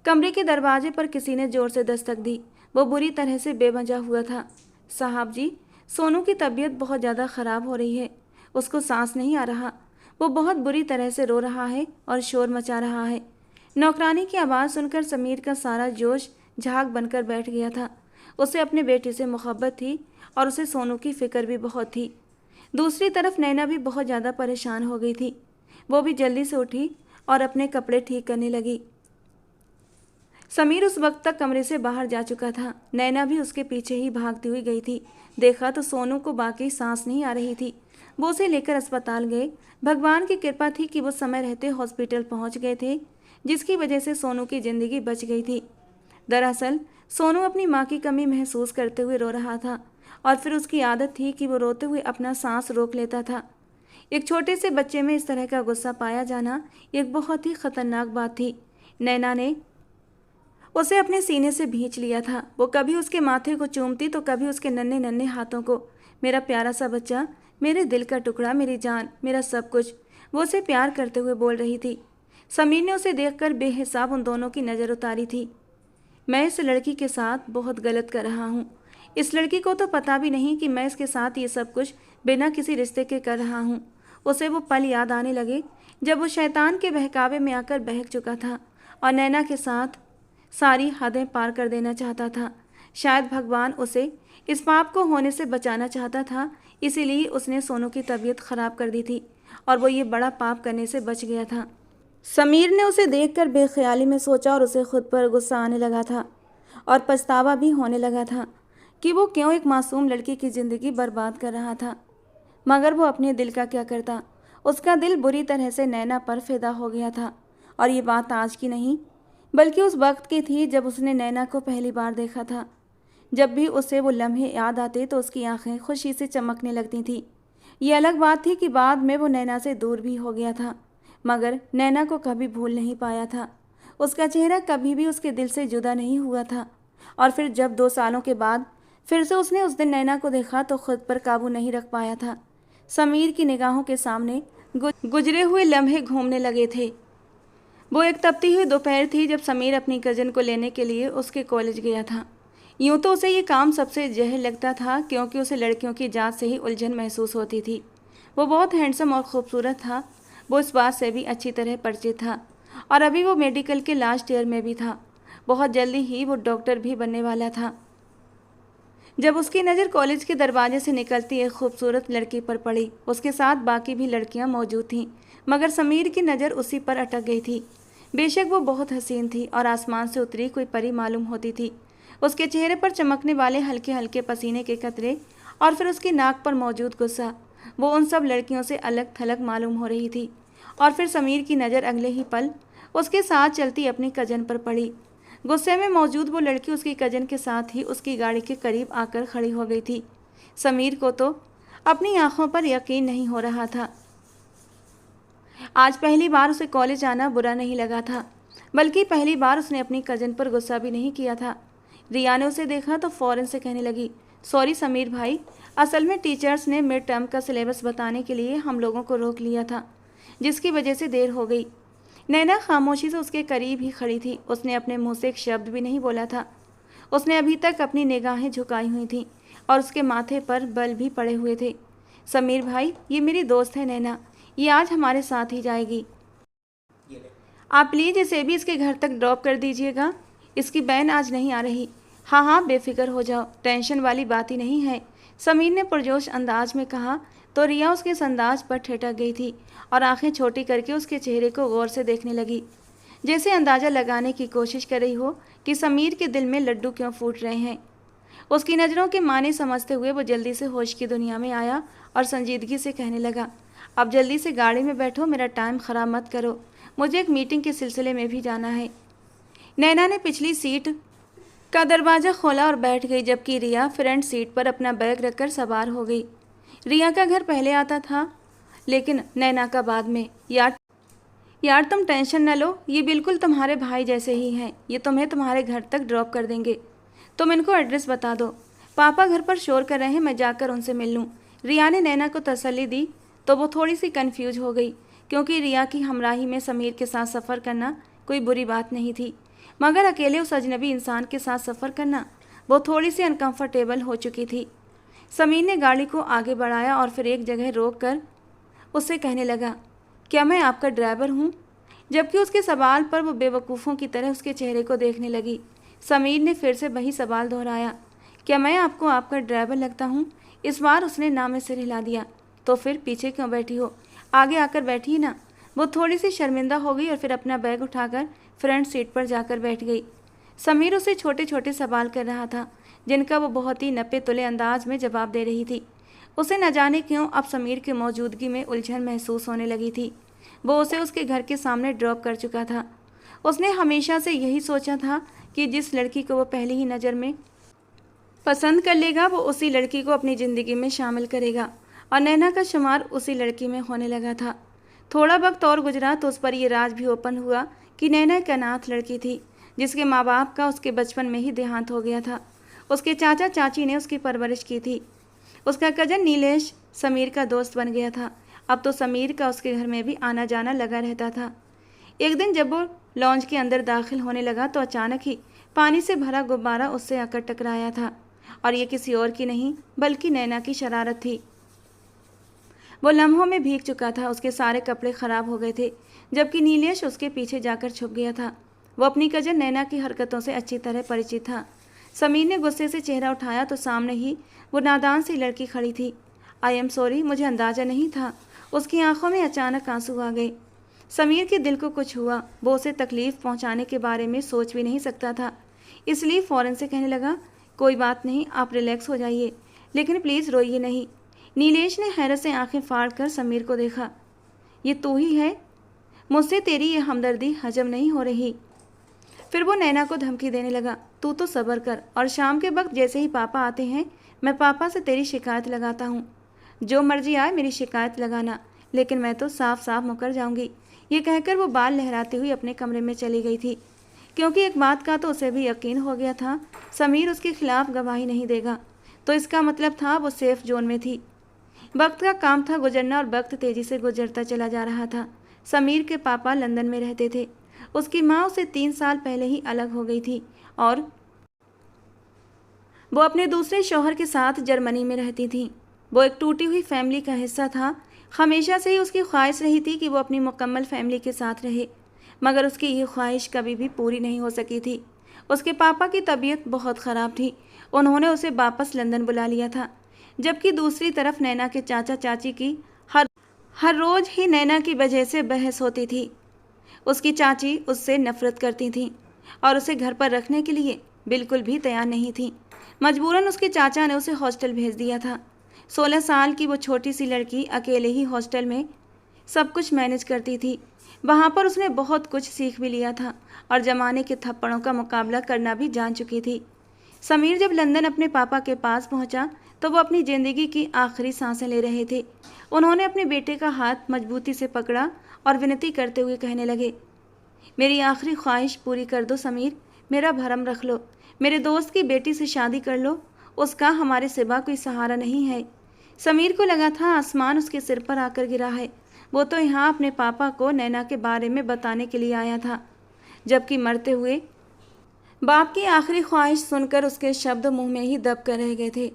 कमरे के दरवाजे पर किसी ने जोर से दस्तक दी। वो बुरी तरह से बेवजह हुआ था। साहब जी, सोनू की तबीयत बहुत ज़्यादा ख़राब हो रही है। उसको सांस नहीं आ रहा। वो बहुत बुरी तरह से रो रहा है और शोर मचा रहा है। नौकरानी की आवाज़ सुनकर समीर का सारा जोश झाग बनकर बैठ गया था। उसे अपने बेटे से मोहब्बत थी और उसे सोनू की फ़िक्र भी बहुत थी। दूसरी तरफ नैना भी बहुत ज़्यादा परेशान हो गई थी। वो भी जल्दी से उठी और अपने कपड़े ठीक करने लगी। समीर उस वक्त तक कमरे से बाहर जा चुका था। नैना भी उसके पीछे ही भागती हुई गई थी। देखा तो सोनू को बाकी सांस नहीं आ रही थी। वो उसे लेकर अस्पताल गए। भगवान की कृपा थी कि वो समय रहते हॉस्पिटल पहुंच गए थे, जिसकी वजह से सोनू की ज़िंदगी बच गई थी। दरअसल सोनू अपनी माँ की कमी महसूस करते हुए रो रहा था और फिर उसकी आदत थी कि वो रोते हुए अपना सांस रोक लेता था। एक छोटे से बच्चे में इस तरह का गुस्सा पाया जाना एक बहुत ही खतरनाक बात थी। नैना ने उसे अपने सीने से भींच लिया था। वो कभी उसके माथे को चूमती तो कभी उसके नन्हे नन्हे हाथों को। मेरा प्यारा सा बच्चा, मेरे दिल का टुकड़ा, मेरी जान, मेरा सब कुछ, वो उसे प्यार करते हुए बोल रही थी। समीर ने उसे देखकर बेहिसाब उन दोनों की नज़र उतारी थी। मैं इस लड़की के साथ बहुत गलत कर रहा हूँ। इस लड़की को तो पता भी नहीं कि मैं इसके साथ ये सब कुछ बिना किसी रिश्ते के कर रहा हूँ। उसे वो पल याद आने लगे जब वो शैतान के बहकावे में आकर बहक चुका था और नैना के साथ सारी हदें पार कर देना चाहता था। शायद भगवान उसे इस पाप को होने से बचाना चाहता था, इसीलिए उसने सोनू की तबीयत खराब कर दी थी और वो ये बड़ा पाप करने से बच गया था। समीर ने उसे देखकर बेख्याली में सोचा और उसे खुद पर गुस्सा आने लगा था और पछतावा भी होने लगा था कि वो क्यों एक मासूम लड़की की ज़िंदगी बर्बाद कर रहा था। मगर वो अपने दिल का क्या करता। उसका दिल बुरी तरह से नैना पर फिदा हो गया था और ये बात आज की नहीं बल्कि उस वक्त की थी जब उसने नैना को पहली बार देखा था। जब भी उसे वो लम्हे याद आते तो उसकी आंखें खुशी से चमकने लगती थी। ये अलग बात थी कि बाद में वो नैना से दूर भी हो गया था, मगर नैना को कभी भूल नहीं पाया था। उसका चेहरा कभी भी उसके दिल से जुदा नहीं हुआ था। और फिर जब 2 सालों के बाद फिर से उसने उस दिन नैना को देखा तो खुद पर काबू नहीं रख पाया था। समीर की निगाहों के सामने गुजरे हुए लम्हे घूमने लगे थे। वो एक तपती हुई दोपहर थी जब समीर अपनी कज़न को लेने के लिए उसके कॉलेज गया था। यूँ तो उसे ये काम सबसे जहर लगता था क्योंकि उसे लड़कियों की जात से ही उलझन महसूस होती थी। वो बहुत हैंडसम और ख़ूबसूरत था, वो इस बात से भी अच्छी तरह परिचित था और अभी वो मेडिकल के लास्ट ईयर में भी था। बहुत जल्दी ही वो डॉक्टर भी बनने वाला था। जब उसकी नज़र कॉलेज के दरवाजे से निकलती एक खूबसूरत लड़की पर पड़ी, उसके साथ बाकी भी लड़कियां मौजूद थीं, मगर समीर की नज़र उसी पर अटक गई थी। बेशक वो बहुत हसीन थी और आसमान से उतरी कोई परी मालूम होती थी। उसके चेहरे पर चमकने वाले हल्के हल्के पसीने के कतरे और फिर उसकी नाक पर मौजूद गुस्सा, वो उन सब लड़कियों से अलग थलग मालूम हो रही थी। और फिर समीर की नज़र अगले ही पल उसके साथ चलती अपनी कज़न पर पड़ी। गुस्से में मौजूद वो लड़की उसकी कज़न के साथ ही उसकी गाड़ी के करीब आकर खड़ी हो गई थी। समीर को तो अपनी आंखों पर यकीन नहीं हो रहा था। आज पहली बार उसे कॉलेज आना बुरा नहीं लगा था, बल्कि पहली बार उसने अपनी कज़न पर गुस्सा भी नहीं किया था। रिया ने उसे देखा तो फ़ौरन से कहने लगी, सॉरी समीर भाई, असल में टीचर्स ने मिड टर्म का सिलेबस बताने के लिए हम लोगों को रोक लिया था, जिसकी वजह से देर हो गई। नैना खामोशी से उसके करीब ही खड़ी थी। उसने अपने मुंह से एक शब्द भी नहीं बोला था। उसने अभी तक अपनी निगाहें झुकाई हुई थीं और उसके माथे पर बल भी पड़े हुए थे। समीर भाई, ये मेरी दोस्त है नैना, ये आज हमारे साथ ही जाएगी। आप प्लीज़ इसे भी इसके घर तक ड्रॉप कर दीजिएगा। इसकी बहन आज नहीं आ रही। हाँ हाँ, बेफिक्र हो जाओ, टेंशन वाली बात ही नहीं है, समीर ने पुरजोश अंदाज में कहा तो रिया उसके इस अंदाज पर ठिठक गई थी और आंखें छोटी करके उसके चेहरे को गौर से देखने लगी, जैसे अंदाज़ा लगाने की कोशिश कर रही हो कि समीर के दिल में लड्डू क्यों फूट रहे हैं। उसकी नज़रों के माने समझते हुए वो जल्दी से होश की दुनिया में आया और संजीदगी से कहने लगा, अब जल्दी से गाड़ी में बैठो, मेरा टाइम ख़राब मत करो, मुझे एक मीटिंग के सिलसिले में भी जाना है। नैना ने पिछली सीट का दरवाज़ा खोला और बैठ गई, जबकि रिया फ्रंट सीट पर अपना बैग रखकर सवार हो गई। रिया का घर पहले आता था लेकिन नैना का बाद में। यार तुम टेंशन न लो, ये बिल्कुल तुम्हारे भाई जैसे ही हैं, ये तुम्हें तुम्हारे घर तक ड्रॉप कर देंगे। तुम इनको एड्रेस बता दो, पापा घर पर शोर कर रहे हैं, मैं जाकर उनसे मिल लूँ। रिया ने नैना को तसल्ली दी तो वो थोड़ी सी कन्फ्यूज हो गई, क्योंकि रिया की हमराही में समीर के साथ सफ़र करना कोई बुरी बात नहीं थी, मगर अकेले उस अजनबी इंसान के साथ सफ़र करना वो थोड़ी सी अनकंफर्टेबल हो चुकी थी। समीर ने गाड़ी को आगे बढ़ाया और फिर एक जगह रोक कर उससे कहने लगा, क्या मैं आपका ड्राइवर हूँ? जबकि उसके सवाल पर वो बेवकूफ़ों की तरह उसके चेहरे को देखने लगी। समीर ने फिर से वही सवाल दोहराया, क्या मैं आपको आपका ड्राइवर लगता हूँ? इस बार उसने ना में सिर हिला दिया। तो फिर पीछे क्यों बैठी हो, आगे आकर बैठी ना। वो थोड़ी सी शर्मिंदा हो गई और फिर अपना बैग उठाकर फ्रंट सीट पर जाकर बैठ गई। समीर उसे छोटे छोटे सवाल कर रहा था, जिनका वो बहुत ही नपे तुले अंदाज में जवाब दे रही थी। उसे न जाने क्यों अब समीर की मौजूदगी में उलझन महसूस होने लगी थी। वो उसे उसके घर के सामने ड्रॉप कर चुका था। उसने हमेशा से यही सोचा था कि जिस लड़की को वो पहली ही नज़र में पसंद कर लेगा वो उसी लड़की को अपनी ज़िंदगी में शामिल करेगा, और नैना का शुमार उसी लड़की में होने लगा था। थोड़ा वक्त और गुजरा तो उस पर यह राज भी ओपन हुआ कि नैना एक अनाथ लड़की थी, जिसके माँ बाप का उसके बचपन में ही देहांत हो गया था। उसके चाचा चाची ने उसकी परवरिश की थी। उसका कजन नीलेश समीर का दोस्त बन गया था। अब तो समीर का उसके घर में भी आना जाना लगा रहता था। एक दिन जब वो लॉन्ज के अंदर दाखिल होने लगा तो अचानक ही पानी से भरा गुब्बारा उससे आकर टकराया था और ये किसी और की नहीं बल्कि नैना की शरारत थी। वो लम्हों में भीग चुका था, उसके सारे कपड़े खराब हो गए थे, जबकि नीलेश उसके पीछे जाकर छुप गया था। वो अपनी कजन नैना की हरकतों से अच्छी तरह परिचित था। समीर ने गुस्से से चेहरा उठाया तो सामने ही वो नादान सी लड़की खड़ी थी। आई एम सॉरी, मुझे अंदाजा नहीं था। उसकी आंखों में अचानक आंसू आ गए। समीर के दिल को कुछ हुआ। वो उसे तकलीफ पहुंचाने के बारे में सोच भी नहीं सकता था, इसलिए फ़ौरन से कहने लगा, कोई बात नहीं, आप रिलैक्स हो जाइए, लेकिन प्लीज़ रोइए नहीं। नीलेश ने हैरत से आंखें फाड़ कर समीर को देखा। ये तू ही है? मुझसे तेरी ये हमदर्दी हजम नहीं हो रही। फिर वो नैना को धमकी देने लगा, तू तो सब्र कर, और शाम के वक्त जैसे ही पापा आते हैं मैं पापा से तेरी शिकायत लगाता हूँ। जो मर्जी आए मेरी शिकायत लगाना, लेकिन मैं तो साफ साफ मुकर जाऊँगी। ये कहकर वो बाल लहराती हुई अपने कमरे में चली गई थी, क्योंकि एक बात का तो उसे भी यकीन हो गया था, समीर उसके खिलाफ गवाही नहीं देगा, तो इसका मतलब था वो सेफ जोन में थी। वक्त का काम था गुजरना और वक्त तेजी से गुजरता चला जा रहा था। समीर के पापा लंदन में रहते थे। उसकी माँ उसे 3 साल पहले ही अलग हो गई थी और वो अपने दूसरे शौहर के साथ जर्मनी में रहती थी। वो एक टूटी हुई फैमिली का हिस्सा था। हमेशा से ही उसकी ख्वाहिश रही थी कि वो अपनी मुकम्मल फैमिली के साथ रहे, मगर उसकी ये ख्वाहिश कभी भी पूरी नहीं हो सकी थी। उसके पापा की तबीयत बहुत ख़राब थी। उन्होंने उसे वापस लंदन बुला लिया था, जबकि दूसरी तरफ नैना के चाचा चाची की हर रोज़ ही नैना की वजह से बहस होती थी। उसकी चाची उससे नफरत करती थी और उसे घर पर रखने के लिए बिल्कुल भी तैयार नहीं थी। मजबूरन उसके चाचा ने उसे हॉस्टल भेज दिया था। 16 साल की वो छोटी सी लड़की अकेले ही हॉस्टल में सब कुछ मैनेज करती थी। वहाँ पर उसने बहुत कुछ सीख भी लिया था और ज़माने के थप्पड़ों का मुकाबला करना भी जान चुकी थी। समीर जब लंदन अपने पापा के पास पहुँचा तो वो अपनी ज़िंदगी की आखिरी सांसें ले रहे थे। उन्होंने अपने बेटे का हाथ मजबूती से पकड़ा और विनती करते हुए कहने लगे, मेरी आखिरी ख्वाहिश पूरी कर दो समीर, मेरा भरम रख लो, मेरे दोस्त की बेटी से शादी कर लो, उसका हमारे सिवा कोई सहारा नहीं है। समीर को लगा था आसमान उसके सिर पर आकर गिरा है। वो तो यहाँ अपने पापा को नैना के बारे में बताने के लिए आया था, जबकि मरते हुए बाप की आखिरी ख्वाहिश सुनकर उसके शब्द मुंह में ही दब कर रह गए थे।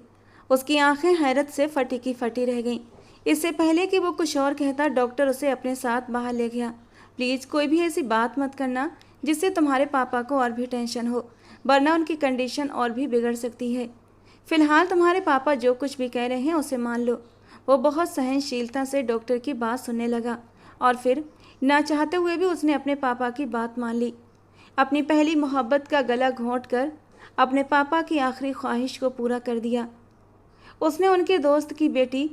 उसकी आंखें हैरत से फटी की फटी रह गईं। इससे पहले कि वो कुछ और कहता, डॉक्टर उसे अपने साथ बाहर ले गया। प्लीज़ कोई भी ऐसी बात मत करना जिससे तुम्हारे पापा को और भी टेंशन हो, वरना उनकी कंडीशन और भी बिगड़ सकती है। फिलहाल तुम्हारे पापा जो कुछ भी कह रहे हैं उसे मान लो। वो बहुत सहनशीलता से डॉक्टर की बात सुनने लगा और फिर ना चाहते हुए भी उसने अपने पापा की बात मान ली। अपनी पहली मोहब्बत का गला घोंट कर अपने पापा की आखिरी ख्वाहिश को पूरा कर दिया। उसने उनके दोस्त की बेटी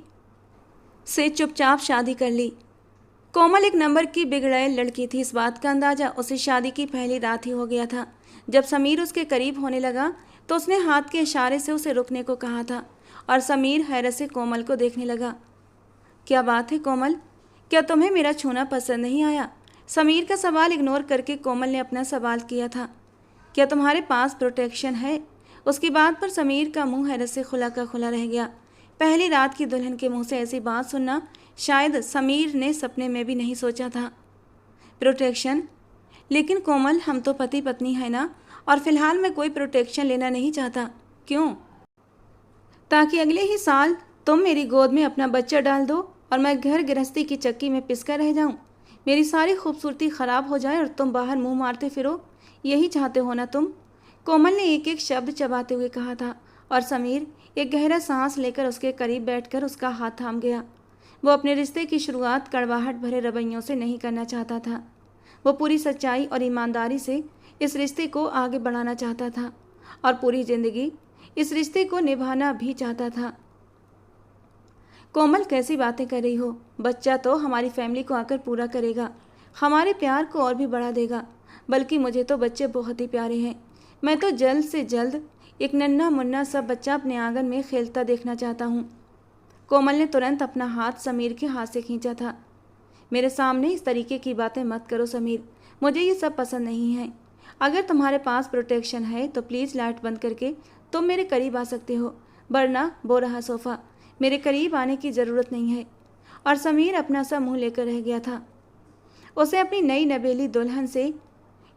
से चुपचाप शादी कर ली। कोमल एक नंबर की बिगड़ैल लड़की थी। इस बात का अंदाज़ा उसे शादी की पहली रात ही हो गया था। जब समीर उसके करीब होने लगा तो उसने हाथ के इशारे से उसे रुकने को कहा था और समीर हैरत से कोमल को देखने लगा। क्या बात है कोमल, क्या तुम्हें मेरा छूना पसंद नहीं आया? समीर का सवाल इग्नोर करके कोमल ने अपना सवाल किया था। क्या तुम्हारे पास प्रोटेक्शन है? उसकी बात पर समीर का मुंह हैरत से खुला का खुला रह गया। पहली रात की दुल्हन के मुंह से ऐसी बात सुनना शायद समीर ने सपने में भी नहीं सोचा था। प्रोटेक्शन? लेकिन कोमल, हम तो पति पत्नी है ना, और फिलहाल मैं कोई प्रोटेक्शन लेना नहीं चाहता। क्यों? ताकि अगले ही साल तुम मेरी गोद में अपना बच्चा डाल दो और मैं घर गृहस्थी की चक्की में पिसकर रह जाऊं। मेरी सारी खूबसूरती ख़राब हो जाए और तुम बाहर मुंह मारते फिरो। यही चाहते हो ना तुम? कोमल ने एक एक शब्द चबाते हुए कहा था और समीर एक गहरा सांस लेकर उसके करीब बैठकर उसका हाथ थाम गया। वो अपने रिश्ते की शुरुआत कड़वाहट भरे रवैयों से नहीं करना चाहता था। वो पूरी सच्चाई और ईमानदारी से इस रिश्ते को आगे बढ़ाना चाहता था और पूरी ज़िंदगी इस रिश्ते को निभाना भी चाहता था। कोमल, कैसी बातें कर रही हो? बच्चा तो हमारी फैमिली को आकर पूरा करेगा, हमारे प्यार को और भी बढ़ा देगा। बल्कि मुझे तो बच्चे बहुत ही प्यारे हैं। मैं तो जल्द से जल्द एक नन्हा मुन्ना सा बच्चा अपने आंगन में खेलता देखना चाहता हूँ। कोमल ने तुरंत अपना हाथ समीर के हाथ से खींचा था। मेरे सामने इस तरीके की बातें मत करो समीर, मुझे ये सब पसंद नहीं है। अगर तुम्हारे पास प्रोटेक्शन है तो प्लीज़ लाइट बंद करके तुम मेरे करीब आ सकते हो, वरना वो रहा सोफ़ा, मेरे करीब आने की ज़रूरत नहीं है। और समीर अपना सा मुंह लेकर रह गया था। उसे अपनी नई नवेली दुल्हन से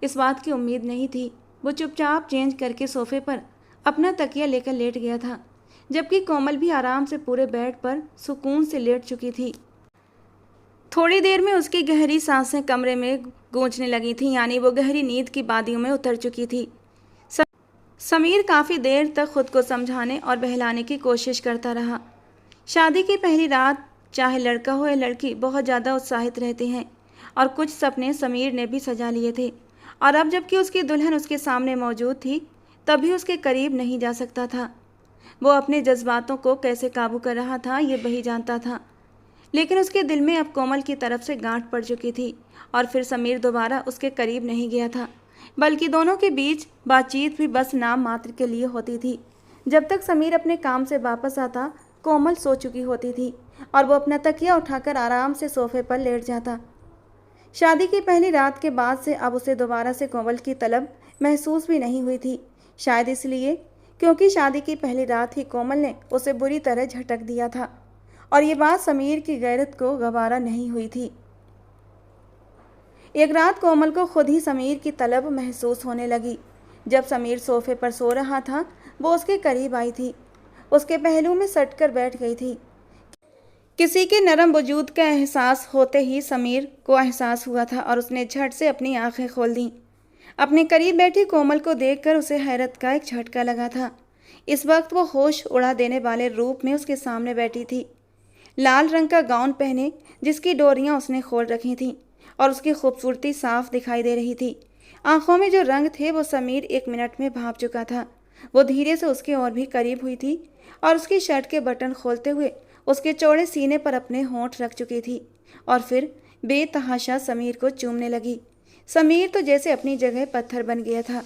इस बात की उम्मीद नहीं थी। वो चुपचाप चेंज करके सोफे पर अपना तकिया लेकर लेट गया था, जबकि कोमल भी आराम से पूरे बेड पर सुकून से लेट चुकी थी। थोड़ी देर में उसकी गहरी सांसें कमरे में गूंजने लगी थीं, यानी वो गहरी नींद की वादियों में उतर चुकी थी। समीर काफ़ी देर तक खुद को समझाने और बहलाने की कोशिश करता रहा। शादी की पहली रात चाहे लड़का हो या लड़की बहुत ज़्यादा उत्साहित रहते हैं और कुछ सपने समीर ने भी सजा लिए थे, और अब जबकि उसकी दुल्हन उसके सामने मौजूद थी तभी उसके करीब नहीं जा सकता था। वो अपने जज्बातों को कैसे काबू कर रहा था ये वही जानता था, लेकिन उसके दिल में अब कोमल की तरफ से गांठ पड़ चुकी थी और फिर समीर दोबारा उसके करीब नहीं गया था, बल्कि दोनों के बीच बातचीत भी बस नाम मात्र के लिए होती थी। जब तक समीर अपने काम से वापस आता कोमल सो चुकी होती थी और वो अपना तकिया उठाकर आराम से सोफे पर लेट जाता। शादी की पहली रात के बाद से अब उसे दोबारा से कोमल की तलब महसूस भी नहीं हुई थी, शायद इसलिए क्योंकि शादी की पहली रात ही कोमल ने उसे बुरी तरह झटक दिया था और ये बात समीर की गैरत को गवारा नहीं हुई थी। एक रात कोमल को खुद ही समीर की तलब महसूस होने लगी। जब समीर सोफे पर सो रहा था वो उसके करीब आई थी, उसके पहलू में सटकर बैठ गई थी। किसी के नरम वजूद का एहसास होते ही समीर को एहसास हुआ था और उसने झट से अपनी आंखें खोल दी। अपने करीब बैठी कोमल को देखकर उसे हैरत का एक झटका लगा था। इस वक्त वो होश उड़ा देने वाले रूप में उसके सामने बैठी थी, लाल रंग का गाउन पहने जिसकी डोरियां उसने खोल रखी थीं और उसकी खूबसूरती साफ दिखाई दे रही थी। आंखों में जो रंग थे वो समीर 1 मिनट में भांप चुका था। वो धीरे से उसके और भी करीब हुई थी और उसकी शर्ट के बटन खोलते हुए उसके चौड़े सीने पर अपने होंठ रख चुकी थी और फिर बेतहाशा समीर को चूमने लगी। समीर तो जैसे अपनी जगह पत्थर बन गया था।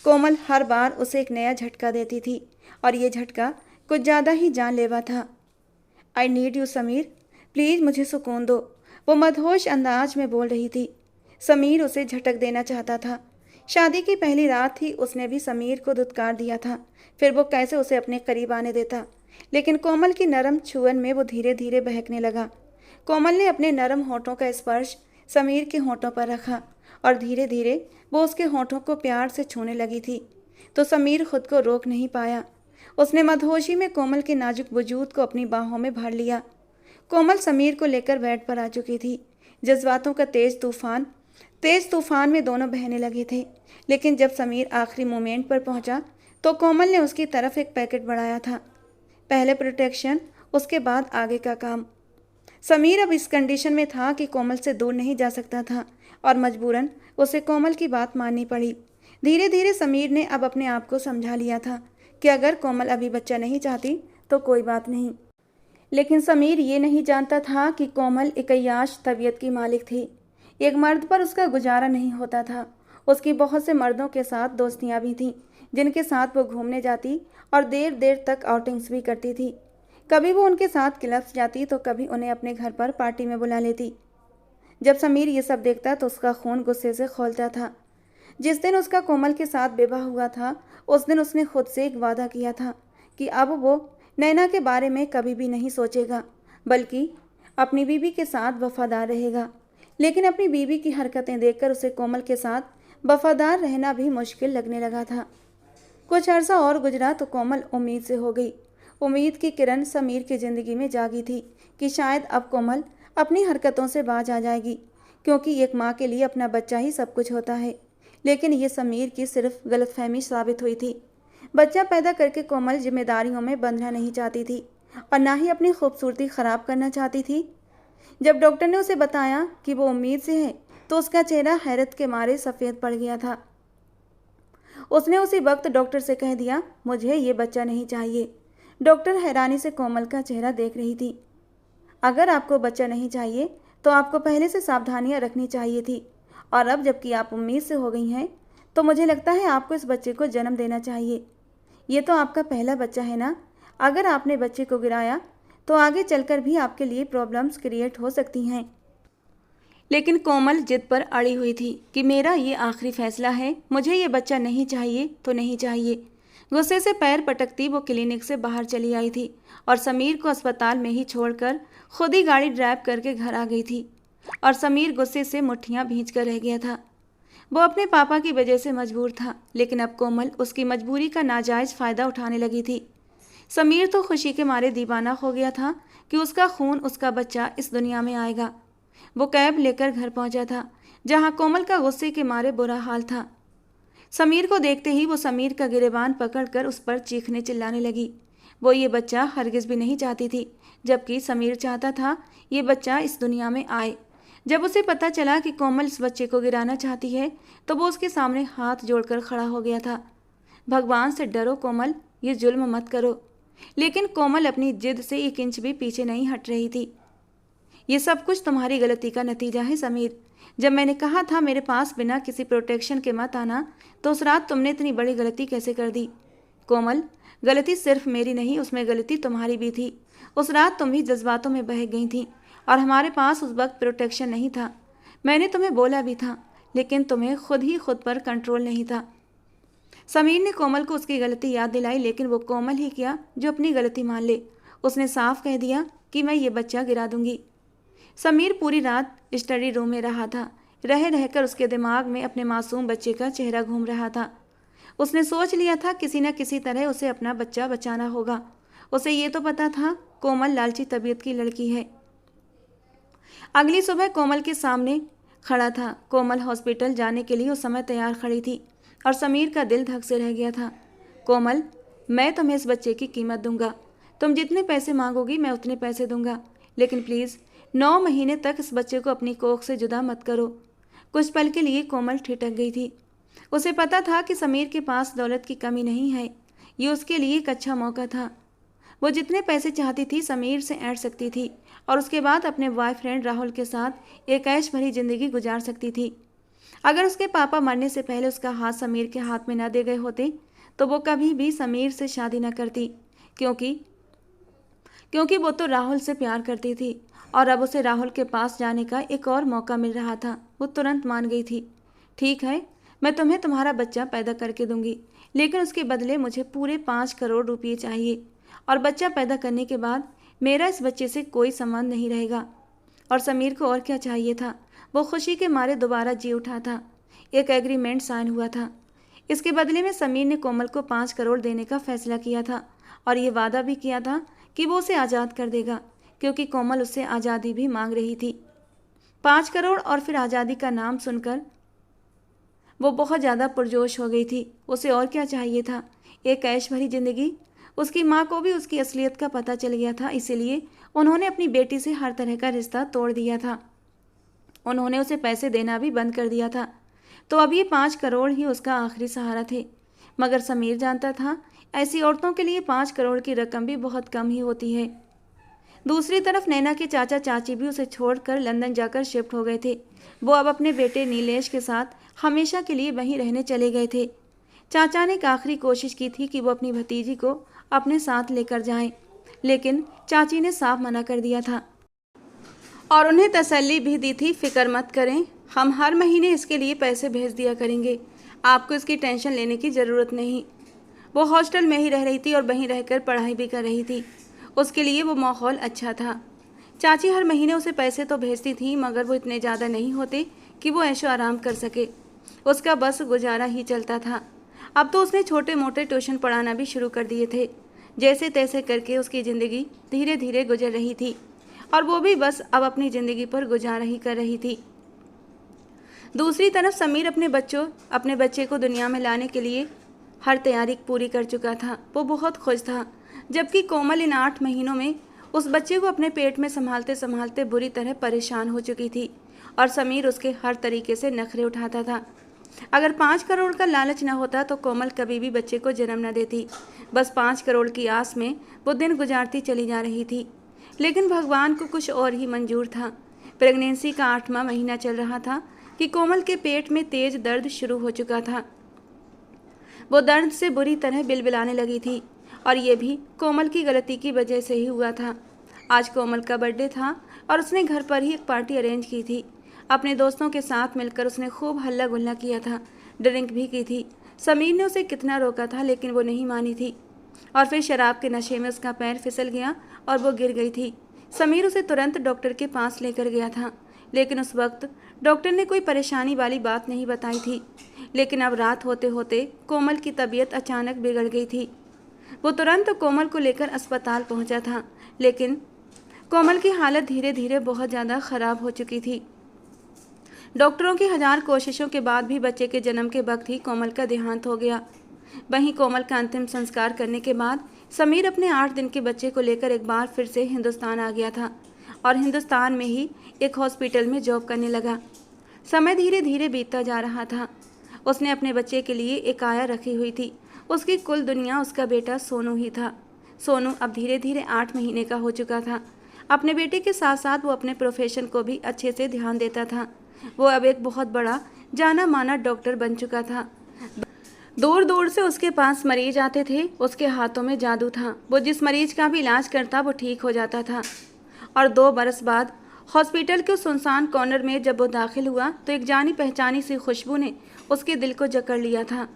कोमल हर बार उसे एक नया झटका देती थी और ये झटका कुछ ज़्यादा ही जानलेवा था। I need you Sameer, please मुझे सुकून दो, वो मदहोश अंदाज में बोल रही थी। समीर उसे झटक देना चाहता था। शादी की पहली रात ही उसने भी समीर को धुतकार दिया था, फिर वो कैसे उसे अपने करीब आने देता। लेकिन कोमल की नरम छुअन में वो धीरे धीरे बहकने लगा। कोमल ने अपने नरम होठों का स्पर्श समीर के होठों पर रखा और धीरे धीरे वो उसके होठों को प्यार से छूने लगी थी, तो समीर खुद को रोक नहीं पाया। उसने मदहोशी में कोमल के नाजुक वजूद को अपनी बाहों में भर लिया। कोमल समीर को लेकर बेड पर आ चुकी थी। जज्बातों का तेज तूफान में दोनों बहने लगे थे, लेकिन जब समीर आखिरी मोमेंट पर पहुंचा तो कोमल ने उसकी तरफ एक पैकेट बढ़ाया था। पहले प्रोटेक्शन, उसके बाद आगे का काम। समीर अब इस कंडीशन में था कि कोमल से दूर नहीं जा सकता था और मजबूरन उसे कोमल की बात माननी पड़ी। धीरे धीरे समीर ने अब अपने आप को समझा लिया था कि अगर कोमल अभी बच्चा नहीं चाहती तो कोई बात नहीं, लेकिन समीर ये नहीं जानता था कि कोमल एक अय्याश तबीयत की मालिक थी। एक मर्द पर उसका गुजारा नहीं होता था। उसकी बहुत से मर्दों के साथ दोस्तियां भी थीं, जिनके साथ वो घूमने जाती और देर देर तक आउटिंग्स भी करती थी। कभी वो उनके साथ क्लब्स जाती तो कभी उन्हें अपने घर पर पार्टी में बुला लेती। जब समीर ये सब देखता तो उसका खून गुस्से से खौलता था। जिस दिन उसका कोमल के साथ विवाह हुआ था उस दिन उसने खुद से एक वादा किया था कि अब वो नैना के बारे में कभी भी नहीं सोचेगा, बल्कि अपनी बीवी के साथ वफादार रहेगा। लेकिन अपनी बीवी की हरकतें देखकर उसे कोमल के साथ वफादार रहना भी मुश्किल लगने लगा था। कुछ अर्सा और गुजरा तो कोमल उम्मीद से हो गई। उम्मीद की किरण समीर की ज़िंदगी में जागी थी कि शायद अब कोमल अपनी हरकतों से बाज आ जाएगी, क्योंकि एक माँ के लिए अपना बच्चा ही सब कुछ होता है। लेकिन ये समीर की सिर्फ गलतफहमी साबित हुई थी। बच्चा पैदा करके कोमल जिम्मेदारियों में बंधना नहीं चाहती थी और ना ही अपनी खूबसूरती ख़राब करना चाहती थी। जब डॉक्टर ने उसे बताया कि वो उम्मीद से है तो उसका चेहरा हैरत के मारे सफ़ेद पड़ गया था। उसने उसी वक्त डॉक्टर से कह दिया, मुझे ये बच्चा नहीं चाहिए। डॉक्टर हैरानी से कोमल का चेहरा देख रही थी। अगर आपको बच्चा नहीं चाहिए तो आपको पहले से सावधानियां रखनी चाहिए थी, और अब जबकि आप उम्मीद से हो गई हैं तो मुझे लगता है आपको इस बच्चे को जन्म देना चाहिए। ये तो आपका पहला बच्चा है ना। अगर आपने बच्चे को गिराया तो आगे चलकर भी आपके लिए प्रॉब्लम्स क्रिएट हो सकती हैं। लेकिन कोमल जिद पर अड़ी हुई थी कि मेरा ये आखिरी फैसला है, मुझे ये बच्चा नहीं चाहिए तो नहीं चाहिए। गुस्से से पैर पटकती वो क्लिनिक से बाहर चली आई थी और समीर को अस्पताल में ही छोड़कर खुद ही गाड़ी ड्राइव करके घर आ गई थी। और समीर गुस्से से मुट्ठियां भींच कर रह गया था। वो अपने पापा की वजह से मजबूर था, लेकिन अब कोमल उसकी मजबूरी का नाजायज फायदा उठाने लगी थी। समीर तो खुशी के मारे दीवाना हो गया था कि उसका खून, उसका बच्चा इस दुनिया में आएगा। वो कैब लेकर घर पहुंचा था, जहां कोमल का गुस्से के मारे बुरा हाल था। समीर को देखते ही वो समीर का गिरेबान पकड़कर उस पर चीखने चिल्लाने लगी। वो ये बच्चा हरगिज भी नहीं चाहती थी, जबकि समीर चाहता था ये बच्चा इस दुनिया में आए। जब उसे पता चला कि कोमल इस बच्चे को गिराना चाहती है, तो वो उसके सामने हाथ जोड़कर खड़ा हो गया था। भगवान से डरो कोमल, ये जुल्म मत करो। लेकिन कोमल अपनी जिद से 1 इंच भी पीछे नहीं हट रही थी। ये सब कुछ तुम्हारी गलती का नतीजा है समीर। जब मैंने कहा था मेरे पास बिना किसी प्रोटेक्शन के मत आना, तो उस रात तुमने इतनी बड़ी गलती कैसे कर दी? कोमल, गलती सिर्फ मेरी नहीं, उसमें गलती तुम्हारी भी थी। उस रात तुम भी जज्बातों में बह गई थी और हमारे पास उस वक्त प्रोटेक्शन नहीं था। मैंने तुम्हें बोला भी था, लेकिन तुम्हें खुद पर कंट्रोल नहीं था। समीर ने कोमल को उसकी गलती याद दिलाई, लेकिन वो कोमल ही किया जो अपनी गलती मान ले। उसने साफ कह दिया कि मैं ये बच्चा गिरा दूंगी। समीर पूरी रात स्टडी रूम में रहा था। रह रहकर उसके दिमाग में अपने मासूम बच्चे का चेहरा घूम रहा था। उसने सोच लिया था किसी न किसी तरह उसे अपना बच्चा बचाना होगा। उसे ये तो पता था कोमल लालची तबीयत की लड़की है। अगली सुबह कोमल के सामने खड़ा था। कोमल हॉस्पिटल जाने के लिए उस समय तैयार खड़ी थी और समीर का दिल धक से रह गया था। कोमल, मैं तुम्हें इस बच्चे की कीमत दूंगा। तुम जितने पैसे मांगोगी मैं उतने पैसे दूंगा, लेकिन प्लीज़ 9 महीने तक इस बच्चे को अपनी कोख से जुदा मत करो। कुछ पल के लिए कोमल ठिठक गई थी। उसे पता था कि समीर के पास दौलत की कमी नहीं है। ये उसके लिए एक अच्छा मौका था। वो जितने पैसे चाहती थी समीर से ऐंठ सकती थी और उसके बाद अपने बॉयफ्रेंड राहुल के साथ एक ऐश भरी जिंदगी गुजार सकती थी। अगर उसके पापा मरने से पहले उसका हाथ समीर के हाथ में न दे गए होते, तो वो कभी भी समीर से शादी न करती, क्योंकि वो तो राहुल से प्यार करती थी और अब उसे राहुल के पास जाने का एक और मौका मिल रहा था। वो तुरंत मान गई थी। ठीक है, मैं तुम्हें तुम्हारा बच्चा पैदा करके दूंगी, लेकिन उसके बदले मुझे पूरे 5 करोड़ रुपये चाहिए और बच्चा पैदा करने के बाद मेरा इस बच्चे से कोई संबंध नहीं रहेगा। और समीर को और क्या चाहिए था? वो खुशी के मारे दोबारा जी उठा था। एक एग्रीमेंट साइन हुआ था। इसके बदले में समीर ने कोमल को 5 करोड़ देने का फैसला किया था और ये वादा भी किया था कि वो उसे आज़ाद कर देगा, क्योंकि कोमल उससे आज़ादी भी मांग रही थी। 5 करोड़ और फिर आज़ादी का नाम सुनकर वो बहुत ज़्यादा पुरजोश हो गई थी। उसे और क्या चाहिए था? एक ऐश भरी जिंदगी। उसकी माँ को भी उसकी असलियत का पता चल गया था, इसीलिए उन्होंने अपनी बेटी से हर तरह का रिश्ता तोड़ दिया था। उन्होंने उसे पैसे देना भी बंद कर दिया था। तो अब ये 5 करोड़ ही उसका आखिरी सहारा थे। मगर समीर जानता था ऐसी औरतों के लिए 5 करोड़ की रकम भी बहुत कम ही होती है। दूसरी तरफ नैना के चाचा चाची भी उसे छोड़कर लंदन जाकर शिफ्ट हो गए थे। वो अब अपने बेटे नीलेश के साथ हमेशा के लिए वहीं रहने चले गए थे। चाचा ने एक आखिरी कोशिश की थी कि वो अपनी भतीजी को अपने साथ लेकर जाएं, लेकिन चाची ने साफ मना कर दिया था और उन्हें तसल्ली भी दी थी, फिक्र मत करें, हम हर महीने इसके लिए पैसे भेज दिया करेंगे, आपको इसकी टेंशन लेने की ज़रूरत नहीं। वो हॉस्टल में ही रह रही थी और वहीं रहकर पढ़ाई भी कर रही थी। उसके लिए वो माहौल अच्छा था। चाची हर महीने उसे पैसे तो भेजती थी, मगर वो इतने ज़्यादा नहीं होते कि वो ऐशो आराम कर सके। उसका बस गुजारा ही चलता था। अब तो उसने छोटे मोटे ट्यूशन पढ़ाना भी शुरू कर दिए थे। जैसे तैसे करके उसकी ज़िंदगी धीरे धीरे गुजर रही थी और वो भी बस अब अपनी ज़िंदगी पर गुजारा ही कर रही थी। दूसरी तरफ समीर अपने बच्चे को दुनिया में लाने के लिए हर तैयारी पूरी कर चुका था। वो बहुत खुश था, जबकि कोमल इन 8 महीनों में उस बच्चे को अपने पेट में संभालते संभालते बुरी तरह परेशान हो चुकी थी और समीर उसके हर तरीके से नखरे उठाता था। अगर 5 करोड़ का लालच न होता तो कोमल कभी भी बच्चे को जन्म न देती। बस 5 करोड़ की आस में वो दिन गुजारती चली जा रही थी। लेकिन भगवान को कुछ और ही मंजूर था। प्रेगनेंसी का 8वां महीना चल रहा था कि कोमल के पेट में तेज दर्द शुरू हो चुका था। वो दर्द से बुरी तरह बिलबिलाने लगी थी और ये भी कोमल की गलती की वजह से ही हुआ था। आज कोमल का बर्थडे था और उसने घर पर ही एक पार्टी अरेंज की थी। अपने दोस्तों के साथ मिलकर उसने खूब हल्ला गुल्ला किया था, ड्रिंक भी की थी। समीर ने उसे कितना रोका था, लेकिन वो नहीं मानी थी और फिर शराब के नशे में उसका पैर फिसल गया और वो गिर गई थी। समीर उसे तुरंत डॉक्टर के पास लेकर गया था, लेकिन उस वक्त डॉक्टर ने कोई परेशानी वाली बात नहीं बताई थी, लेकिन अब रात होते होते कोमल की तबीयत अचानक बिगड़ गई थी। वो तुरंत कोमल को लेकर अस्पताल पहुंचा था, लेकिन कोमल की हालत धीरे धीरे बहुत ज़्यादा ख़राब हो चुकी थी। डॉक्टरों की हजार कोशिशों के बाद भी बच्चे के जन्म के वक्त ही कोमल का देहांत हो गया। वहीं कोमल का अंतिम संस्कार करने के बाद समीर अपने 8 दिन के बच्चे को लेकर एक बार फिर से हिंदुस्तान आ गया था और हिंदुस्तान में ही एक हॉस्पिटल में जॉब करने लगा। समय धीरे धीरे बीतता जा रहा था। उसने अपने बच्चे के लिए एक आया रखी हुई थी। उसकी कुल दुनिया उसका बेटा सोनू ही था। सोनू अब धीरे धीरे 8 महीने का हो चुका था। अपने बेटे के साथ साथ वो अपने प्रोफेशन को भी अच्छे से ध्यान देता था। वो अब एक बहुत बड़ा जाना माना डॉक्टर बन चुका था। दूर दूर से उसके पास मरीज आते थे। उसके हाथों में जादू था। वो जिस मरीज का भी इलाज करता वो ठीक हो जाता था। और 2 बरस बाद हॉस्पिटल के सुनसान कॉर्नर में जब वो दाखिल हुआ तो एक जानी पहचानी सी खुशबू ने उसके दिल को जकड़ लिया था।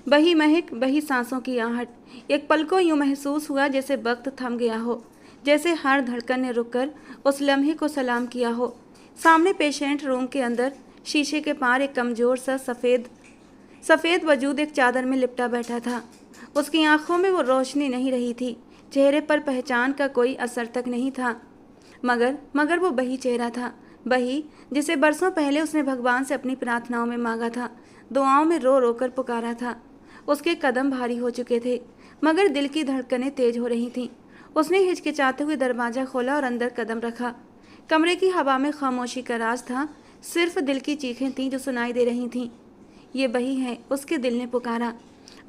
वही महक, वही सांसों की आहट। एक पल को यूँ महसूस हुआ जैसे वक्त थम गया हो, जैसे हर धड़कन ने रुककर उस लम्हे को सलाम किया हो। सामने पेशेंट रूम के अंदर शीशे के पार एक कमज़ोर सा सफ़ेद वजूद एक चादर में लिपटा बैठा था। उसकी आंखों में वो रोशनी नहीं रही थी। चेहरे पर पहचान का कोई असर तक नहीं था। मगर वो वही चेहरा था, वही जिसे बरसों पहले उसने भगवान से अपनी प्रार्थनाओं में मांगा था, दुआओं में रो रो कर पुकारा था। उसके कदम भारी हो चुके थे, मगर दिल की धड़कनें तेज हो रही थीं। उसने हिचकिचाते हुए दरवाज़ा खोला और अंदर कदम रखा। कमरे की हवा में खामोशी का राज था। सिर्फ दिल की चीखें थीं जो सुनाई दे रही थीं। ये वही है, उसके दिल ने पुकारा,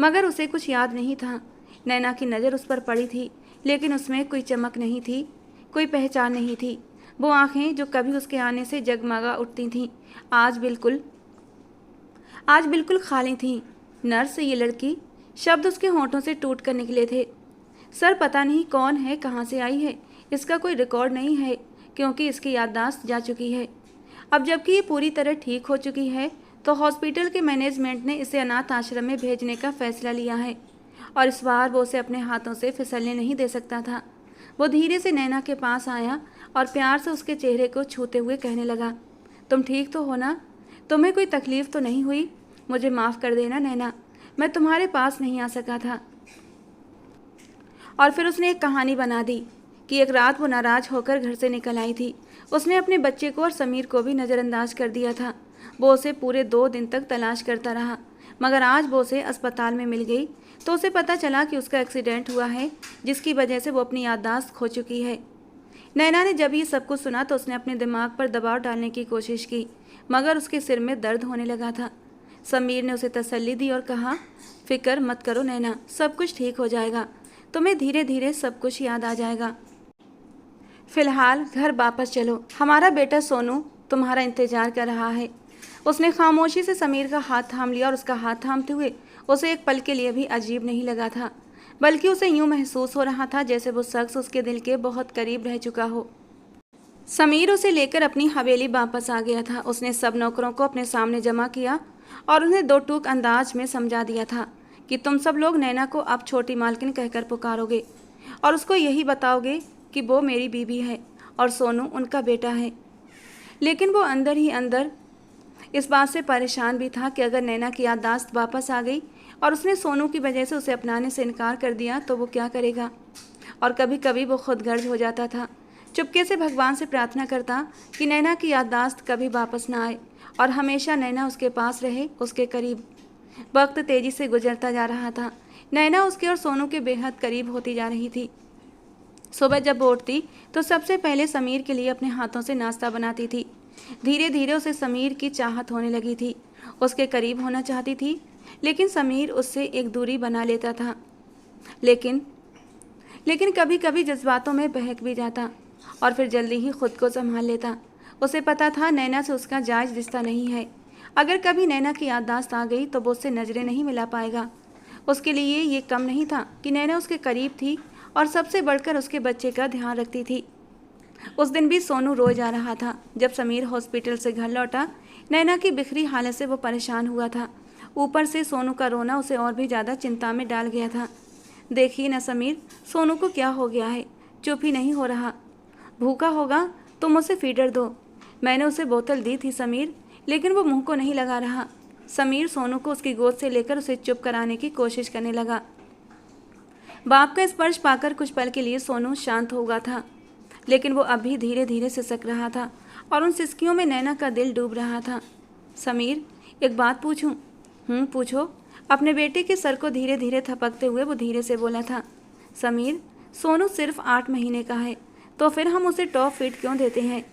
मगर उसे कुछ याद नहीं था। नैना की नज़र उस पर पड़ी थी, लेकिन उसमें कोई चमक नहीं थी, कोई पहचान नहीं थी। वो आंखें जो कभी उसके आने से जगमगा उठती थीं, आज बिल्कुल खाली थीं। नर्स, ये लड़की, शब्द उसके होंठों से टूट कर निकले थे। सर, पता नहीं कौन है, कहाँ से आई है, इसका कोई रिकॉर्ड नहीं है, क्योंकि इसकी याददाश्त जा चुकी है। अब जबकि ये पूरी तरह ठीक हो चुकी है तो हॉस्पिटल के मैनेजमेंट ने इसे अनाथ आश्रम में भेजने का फैसला लिया है, और इस बार वो उसे अपने हाथों से फिसलने नहीं दे सकता था। वो धीरे से नैना के पास आया और प्यार से उसके चेहरे को छूते हुए कहने लगा, तुम ठीक तो हो ना? तुम्हें कोई तकलीफ़ तो नहीं हुई? मुझे माफ़ कर देना नैना, मैं तुम्हारे पास नहीं आ सका था। और फिर उसने एक कहानी बना दी कि एक रात वो नाराज़ होकर घर से निकल आई थी। उसने अपने बच्चे को और समीर को भी नज़रअंदाज कर दिया था। वो उसे पूरे 2 दिन तक तलाश करता रहा, मगर आज वो उसे अस्पताल में मिल गई तो उसे पता चला कि उसका एक्सीडेंट हुआ है, जिसकी वजह से वो अपनी याददाश्त खो चुकी है। नैना ने जब ये सब कुछ सुना तो उसने अपने दिमाग पर दबाव डालने की कोशिश की, मगर उसके सिर में दर्द होने लगा था। समीर ने उसे तसल्ली दी और कहा, फिक्र मत करो नैना, सब कुछ ठीक हो जाएगा, तुम्हें धीरे धीरे सब कुछ याद आ जाएगा। फिलहाल घर वापस चलो, हमारा बेटा सोनू तुम्हारा इंतजार कर रहा है। उसने खामोशी से समीर का हाथ थाम लिया और उसका हाथ थामते हुए उसे एक पल के लिए भी अजीब नहीं लगा था, बल्कि उसे यूं महसूस हो रहा था जैसे वो शख्स उसके दिल के बहुत करीब रह चुका हो। समीर उसे लेकर अपनी हवेली वापस आ गया था। उसने सब नौकरों को अपने सामने जमा किया और उन्हें 2 टूक अंदाज में समझा दिया था कि तुम सब लोग नैना को अब छोटी मालकिन कहकर पुकारोगे और उसको यही बताओगे कि वो मेरी बीवी है और सोनू उनका बेटा है। लेकिन वो अंदर ही अंदर इस बात से परेशान भी था कि अगर नैना की याददाश्त वापस आ गई और उसने सोनू की वजह से उसे अपनाने से इनकार कर दिया तो वो क्या करेगा। और कभी कभी वो खुदगर्ज हो जाता था, चुपके से भगवान से प्रार्थना करता कि नैना की याददाश्त कभी वापस ना आए और हमेशा नैना उसके पास रहे, उसके करीब। वक्त तेज़ी से गुजरता जा रहा था। नैना उसके और सोनू के बेहद करीब होती जा रही थी। सुबह जब वो उठती तो सबसे पहले समीर के लिए अपने हाथों से नाश्ता बनाती थी। धीरे धीरे उसे समीर की चाहत होने लगी थी। उसके करीब होना चाहती थी, लेकिन समीर उससे एक दूरी बना लेता था। लेकिन कभी कभी जज्बातों में बहक भी जाता और फिर जल्दी ही खुद को संभाल लेता। उसे पता था नैना से उसका जायज़ रिश्ता नहीं है। अगर कभी नैना की याददाश्त आ गई तो वो उससे नज़रें नहीं मिला पाएगा। उसके लिए ये कम नहीं था कि नैना उसके करीब थी और सबसे बढ़कर उसके बच्चे का ध्यान रखती थी। उस दिन भी सोनू रोज आ रहा था। जब समीर हॉस्पिटल से घर लौटा, नैना की बिखरी हालत से वो परेशान हुआ था। ऊपर से सोनू का रोना उसे और भी ज़्यादा चिंता में डाल गया था। देखिए ना समीर, सोनू को क्या हो गया है, चुप ही नहीं हो रहा। भूखा होगा तुम उसे फीडर दो। मैंने उसे बोतल दी थी समीर, लेकिन वो मुंह को नहीं लगा रहा। समीर सोनू को उसकी गोद से लेकर उसे चुप कराने की कोशिश करने लगा। बाप का स्पर्श पाकर कुछ पल के लिए सोनू शांत हो गया था, लेकिन वो अभी धीरे धीरे सिसक रहा था और उन सिसकियों में नैना का दिल डूब रहा था। समीर, एक बात पूछूं? पूछो। अपने बेटे के सर को धीरे धीरे थपकते हुए वो धीरे से बोला था। समीर, सोनू सिर्फ 8 महीने का है, तो फिर हम उसे टॉप फीड क्यों देते हैं?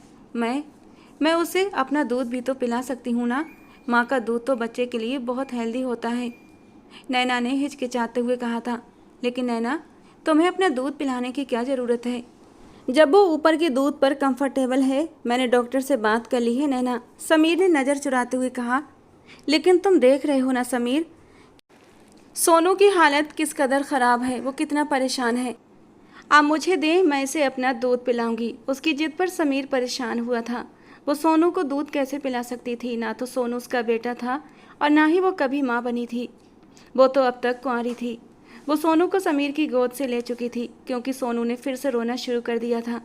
मैं उसे अपना दूध भी तो पिला सकती हूँ ना। माँ का दूध तो बच्चे के लिए बहुत हेल्दी होता है, नैना ने हिचकिचाते हुए कहा था। लेकिन नैना, तुम्हें अपना दूध पिलाने की क्या ज़रूरत है जब वो ऊपर के दूध पर कंफर्टेबल है? मैंने डॉक्टर से बात कर ली है नैना, समीर ने नज़र चुराते हुए कहा। लेकिन तुम देख रहे हो ना समीर, सोनू की हालत किस कदर ख़राब है, वो कितना परेशान है। आप मुझे दें, मैं इसे अपना दूध पिलाऊंगी। उसकी जिद पर समीर परेशान हुआ था। वो सोनू को दूध कैसे पिला सकती थी? ना तो सोनू उसका बेटा था और ना ही वो कभी माँ बनी थी। वो तो अब तक कुंवारी थी। वो सोनू को समीर की गोद से ले चुकी थी, क्योंकि सोनू ने फिर से रोना शुरू कर दिया था।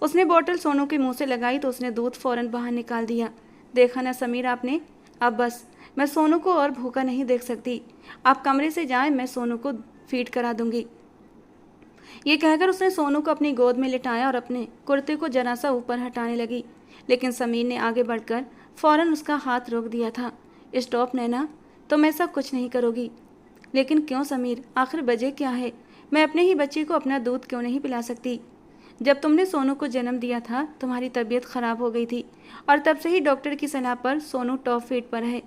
उसने बोतल सोनू के मुंह से लगाई तो उसने दूध फ़ौरन बाहर निकाल दिया। देखा ना समीर आपने, अब बस, मैं सोनू को और भूखा नहीं देख सकती। आप कमरे से जाएं, मैं सोनू को फीड करा दूंगी। ये कहकर उसने सोनू को अपनी गोद में लिटाया और अपने कुर्ते को जरा सा ऊपर हटाने लगी, लेकिन समीर ने आगे बढ़कर फ़ौरन उसका हाथ रोक दिया था। स्टॉप नैना, तुम ऐसा कुछ नहीं करोगी। लेकिन क्यों समीर, आखिर वजह क्या है? मैं अपने ही बच्चे को अपना दूध क्यों नहीं पिला सकती? जब तुमने सोनू को जन्म दिया था, तुम्हारी तबीयत ख़राब हो गई थी और तब से ही डॉक्टर की सलाह पर सोनू टॉप फीड पर है,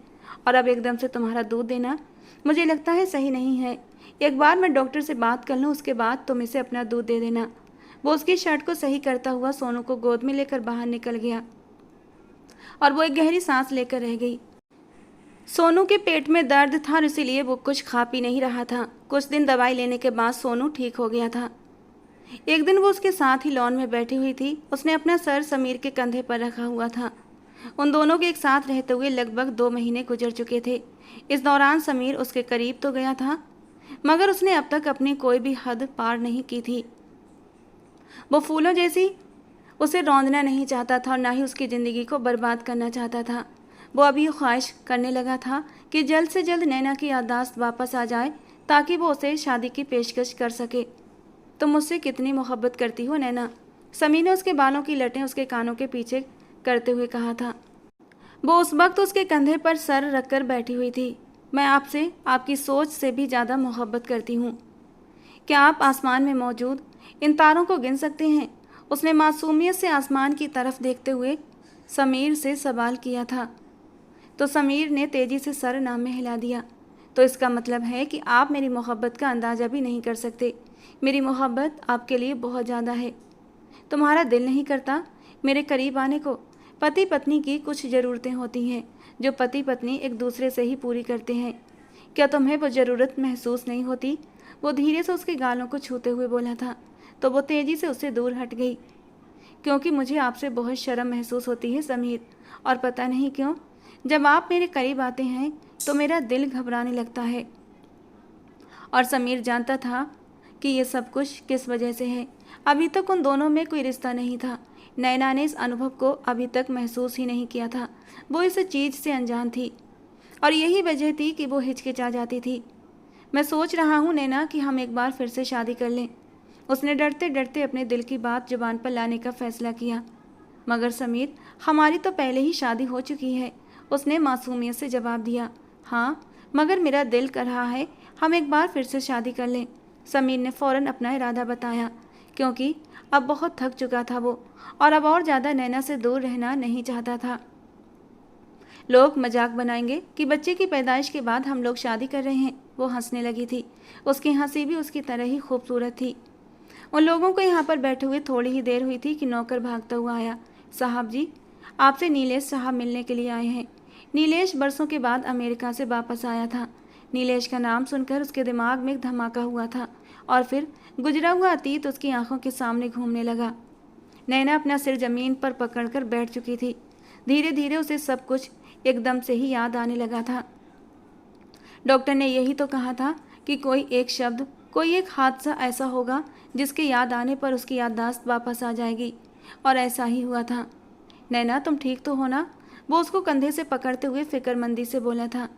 और अब एकदम से तुम्हारा दूध देना मुझे लगता है सही नहीं है। एक बार मैं डॉक्टर से बात कर लूँ, उसके बाद तुम इसे अपना दूध दे देना। वो उसकी शर्ट को सही करता हुआ सोनू को गोद में लेकर बाहर निकल गया और वो एक गहरी सांस लेकर रह गई। सोनू के पेट में दर्द था और इसीलिए वो कुछ खा पी नहीं रहा था। कुछ दिन दवाई लेने के बाद सोनू ठीक हो गया था। एक दिन वो उसके साथ ही लॉन में बैठी हुई थी। उसने अपना सर समीर के कंधे पर रखा हुआ था। उन दोनों के एक साथ रहते हुए लगभग 2 महीने गुजर चुके थे। इस दौरान समीर उसके करीब तो गया था, मगर उसने अब तक अपनी कोई भी हद पार नहीं की थी। वो फूलों जैसी उसे रौंदना नहीं चाहता था और ना ही उसकी ज़िंदगी को बर्बाद करना चाहता था। वो अभी ख्वाहिश करने लगा था कि जल्द से जल्द नैना की याददाश्त वापस आ जाए, ताकि वो उसे शादी की पेशकश कर सके। तुम मुझसे कितनी मोहब्बत करती हो नैना? समीर ने उसके बालों की लटें उसके कानों के पीछे करते हुए कहा था। वो उस वक्त उसके कंधे पर सर रखकर बैठी हुई थी। मैं आपसे आपकी सोच से भी ज़्यादा मोहब्बत करती हूँ। क्या आप आसमान में मौजूद इन तारों को गिन सकते हैं? उसने मासूमियत से आसमान की तरफ देखते हुए समीर से सवाल किया था। तो समीर ने तेज़ी से सर नाम में हिला दिया। तो इसका मतलब है कि आप मेरी मोहब्बत का अंदाज़ा भी नहीं कर सकते। मेरी मोहब्बत आपके लिए बहुत ज़्यादा है। तुम्हारा दिल नहीं करता मेरे करीब आने को? पति पत्नी की कुछ ज़रूरतें होती हैं जो पति पत्नी एक दूसरे से ही पूरी करते हैं। क्या तुम्हें वो ज़रूरत महसूस नहीं होती? वो धीरे से उसके गालों को छूते हुए बोला था। तो वो तेज़ी से उससे दूर हट गई। क्योंकि मुझे आपसे बहुत शर्म महसूस होती है समीर, और पता नहीं क्यों जब आप मेरे करीब आते हैं तो मेरा दिल घबराने लगता है। और समीर जानता था कि ये सब कुछ किस वजह से है। अभी तक उन दोनों में कोई रिश्ता नहीं था। नैना ने इस अनुभव को अभी तक महसूस ही नहीं किया था। वो इस चीज़ से अनजान थी और यही वजह थी कि वो हिचकिचा जाती थी। मैं सोच रहा हूँ नैना कि हम एक बार फिर से शादी कर लें। उसने डरते डरते अपने दिल की बात जुबान पर लाने का फैसला किया। मगर समीर, हमारी तो पहले ही शादी हो चुकी है, उसने मासूमियत से जवाब दिया। हाँ, मगर मेरा दिल कर रहा है हम एक बार फिर से शादी कर लें। समीर ने फ़ौरन अपना इरादा बताया, क्योंकि अब बहुत थक चुका था वो, और अब और ज़्यादा नैना से दूर रहना नहीं चाहता था। लोग मजाक बनाएंगे कि बच्चे की पैदाइश के बाद हम लोग शादी कर रहे हैं। वो हंसने लगी थी। उसकी हंसी भी उसकी तरह ही खूबसूरत थी। उन लोगों को यहाँ पर बैठे हुए थोड़ी ही देर हुई थी कि नौकर भागता हुआ आया। साहब जी, आपसे नीलेश साहब मिलने के लिए आए हैं। नीलेश बरसों के बाद अमेरिका से वापस आया था। नीलेश का नाम सुनकर उसके दिमाग में एक धमाका हुआ था और फिर गुजरा हुआ अतीत उसकी आंखों के सामने घूमने लगा। नैना अपना सिर जमीन पर पकड़कर बैठ चुकी थी। धीरे धीरे उसे सब कुछ एकदम से ही याद आने लगा था। डॉक्टर ने यही तो कहा था कि कोई एक शब्द, कोई एक हादसा ऐसा होगा जिसके याद आने पर उसकी याददाश्त वापस आ जाएगी, और ऐसा ही हुआ था। नैना तुम ठीक तो हो ना? वो उसको कंधे से पकड़ते हुए फिक्रमंदी से बोला था,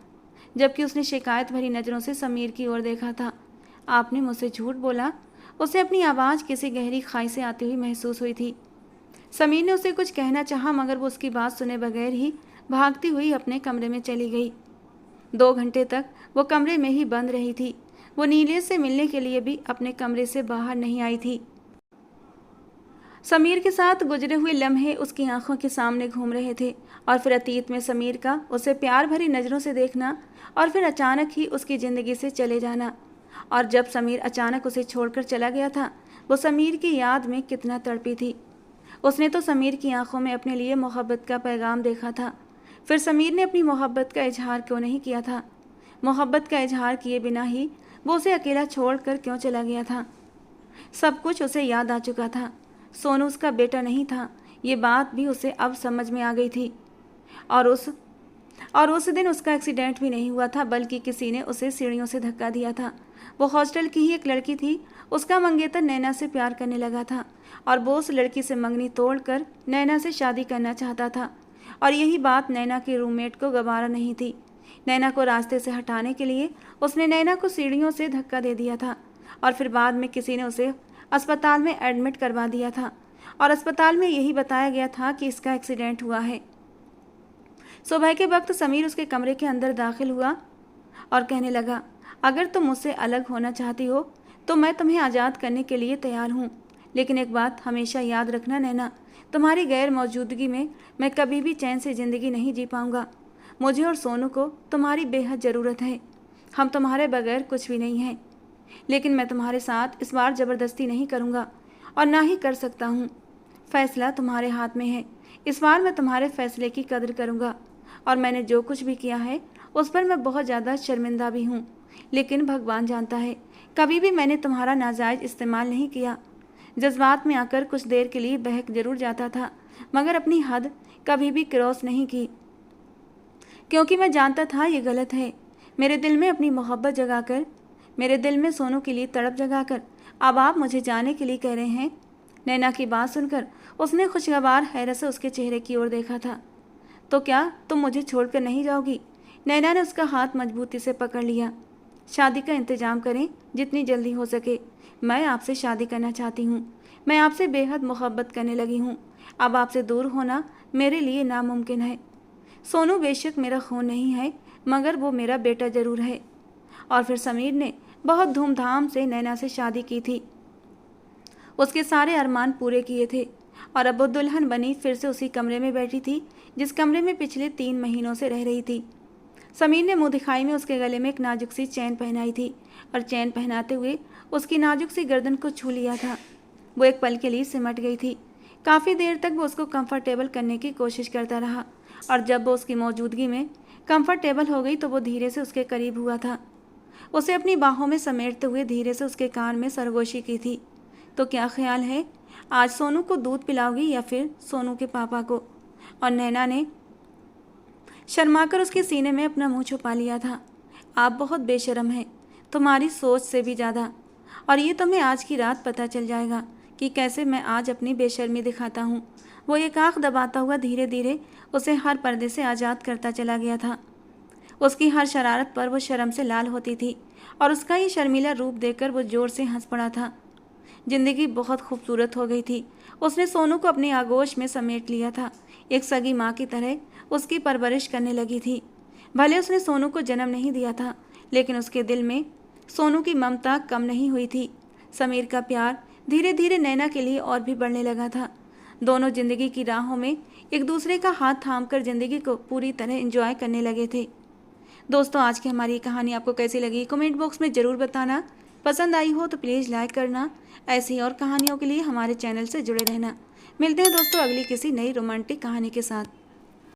जबकि उसने शिकायत भरी नज़रों से समीर की ओर देखा था। आपने मुझसे झूठ बोला? उसे अपनी आवाज़ किसी गहरी खाई से आती हुई महसूस हुई थी। समीर ने उसे कुछ कहना चाहा, मगर वो उसकी बात सुने बगैर ही भागती हुई अपने कमरे में चली गई। 2 घंटे तक वो कमरे में ही बंद रही थी। वो नीलेश से मिलने के लिए भी अपने कमरे से बाहर नहीं आई थी। समीर के साथ गुजरे हुए लम्हे उसकी आंखों के सामने घूम रहे थे, और फिर अतीत में समीर का उसे प्यार भरी नज़रों से देखना, और फिर अचानक ही उसकी ज़िंदगी से चले जाना। और जब समीर अचानक उसे छोड़कर चला गया था, वो समीर की याद में कितना तड़पी थी। उसने तो समीर की आंखों में अपने लिए मोहब्बत का पैगाम देखा था। फिर समीर ने अपनी मोहब्बत का इजहार क्यों नहीं किया था? मोहब्बत का इजहार किए बिना ही वो उसे अकेला छोड़कर क्यों चला गया था? सब कुछ उसे याद आ चुका था। सोनू उसका बेटा नहीं था, ये बात भी उसे अब समझ में आ गई थी। और उस दिन उसका एक्सीडेंट भी नहीं हुआ था, बल्कि किसी ने उसे सीढ़ियों से धक्का दिया था। वो हॉस्टल की ही एक लड़की थी। उसका मंगेतर नैना से प्यार करने लगा था, और वो उस लड़की से मंगनी तोड़कर नैना से शादी करना चाहता था। और यही बात नैना के रूममेट को गवारा नहीं थी। नैना को रास्ते से हटाने के लिए उसने नैना को सीढ़ियों से धक्का दे दिया था, और फिर बाद में किसी ने उसे अस्पताल में एडमिट करवा दिया था, और अस्पताल में यही बताया गया था कि इसका एक्सीडेंट हुआ है। सुबह के वक्त समीर उसके कमरे के अंदर दाखिल हुआ और कहने लगा, अगर तुम मुझसे अलग होना चाहती हो तो मैं तुम्हें आज़ाद करने के लिए तैयार हूँ, लेकिन एक बात हमेशा याद रखना नैना, तुम्हारी गैर मौजूदगी में मैं कभी भी चैन से ज़िंदगी नहीं जी पाऊँगा। मुझे और सोनू को तुम्हारी बेहद ज़रूरत है। हम तुम्हारे बगैर कुछ भी नहीं हैं, लेकिन मैं तुम्हारे साथ इस बार ज़बरदस्ती नहीं करूँगा, और ना ही कर सकता हूँ। फैसला तुम्हारे हाथ में है। इस बार मैं तुम्हारे फैसले की कदर करूँगा, और मैंने जो कुछ भी किया है उस पर मैं बहुत ज़्यादा शर्मिंदा भी हूँ, लेकिन भगवान जानता है कभी भी मैंने तुम्हारा नाजायज़ इस्तेमाल नहीं किया। जज्बात में आकर कुछ देर के लिए बहक जरूर जाता था, मगर अपनी हद कभी भी क्रॉस नहीं की, क्योंकि मैं जानता था ये गलत है। मेरे दिल में अपनी मोहब्बत जगाकर, मेरे दिल में सोनू के लिए तड़प जगाकर अब आप मुझे जाने के लिए कह रहे हैं? नैना की बात सुनकर उसने खुशगवार हैरत से उसके चेहरे की ओर देखा था। तो क्या तुम मुझे छोड़कर नहीं जाओगी? नैना ने उसका हाथ मजबूती से पकड़ लिया। शादी का इंतजाम करें जितनी जल्दी हो सके। मैं आपसे शादी करना चाहती हूँ। मैं आपसे बेहद मोहब्बत करने लगी हूँ। अब आपसे दूर होना मेरे लिए नामुमकिन है। सोनू बेशक मेरा खून नहीं है, मगर वो मेरा बेटा ज़रूर है। और फिर समीर ने बहुत धूमधाम से नैना से शादी की थी। उसके सारे अरमान पूरे किए थे, और अब वो दुल्हन बनी फिर से उसी कमरे में बैठी थी जिस कमरे में पिछले 3 महीनों से रह रही थी। समीर ने मुँह दिखाई में उसके गले में एक नाजुक सी चैन पहनाई थी, और चैन पहनाते हुए उसकी नाजुक सी गर्दन को छू लिया था। वो एक पल के लिए सिमट गई थी। काफ़ी देर तक वो उसको कंफर्टेबल करने की कोशिश करता रहा, और जब वो उसकी मौजूदगी में कंफर्टेबल हो गई तो वो धीरे से उसके करीब हुआ था। उसे अपनी बाहों में समेटते हुए धीरे से उसके कान में सरगोशी की थी। तो क्या ख्याल है, आज सोनू को दूध पिलाओगी या फिर सोनू के पापा को? और नैना ने शर्माकर उसके सीने में अपना मुंह छुपा लिया था। आप बहुत बेशर्म हैं, तुम्हारी सोच से भी ज़्यादा। और ये तुम्हें आज की रात पता चल जाएगा कि कैसे मैं आज अपनी बेशर्मी दिखाता हूँ। वो एक आँख दबाता हुआ धीरे धीरे उसे हर पर्दे से आज़ाद करता चला गया था। उसकी हर शरारत पर वो शर्म से लाल होती थी, और उसका ये शर्मीला रूप देखकर वो जोर से हंस पड़ा था। जिंदगी बहुत खूबसूरत हो गई थी। उसने सोनू को अपनी आगोश में समेट लिया था। एक सगी माँ की तरह उसकी परवरिश करने लगी थी। भले उसने सोनू को जन्म नहीं दिया था, लेकिन उसके दिल में सोनू की ममता कम नहीं हुई थी। समीर का प्यार धीरे धीरे नैना के लिए और भी बढ़ने लगा था। दोनों जिंदगी की राहों में एक दूसरे का हाथ थामकर जिंदगी को पूरी तरह एंजॉय करने लगे थे। दोस्तों, आज की हमारी कहानी आपको कैसी लगी कमेंट बॉक्स में ज़रूर बताना। पसंद आई हो तो प्लीज़ लाइक करना। ऐसी और कहानियों के लिए हमारे चैनल से जुड़े रहना। मिलते हैं दोस्तों अगली किसी नई रोमांटिक कहानी के साथ।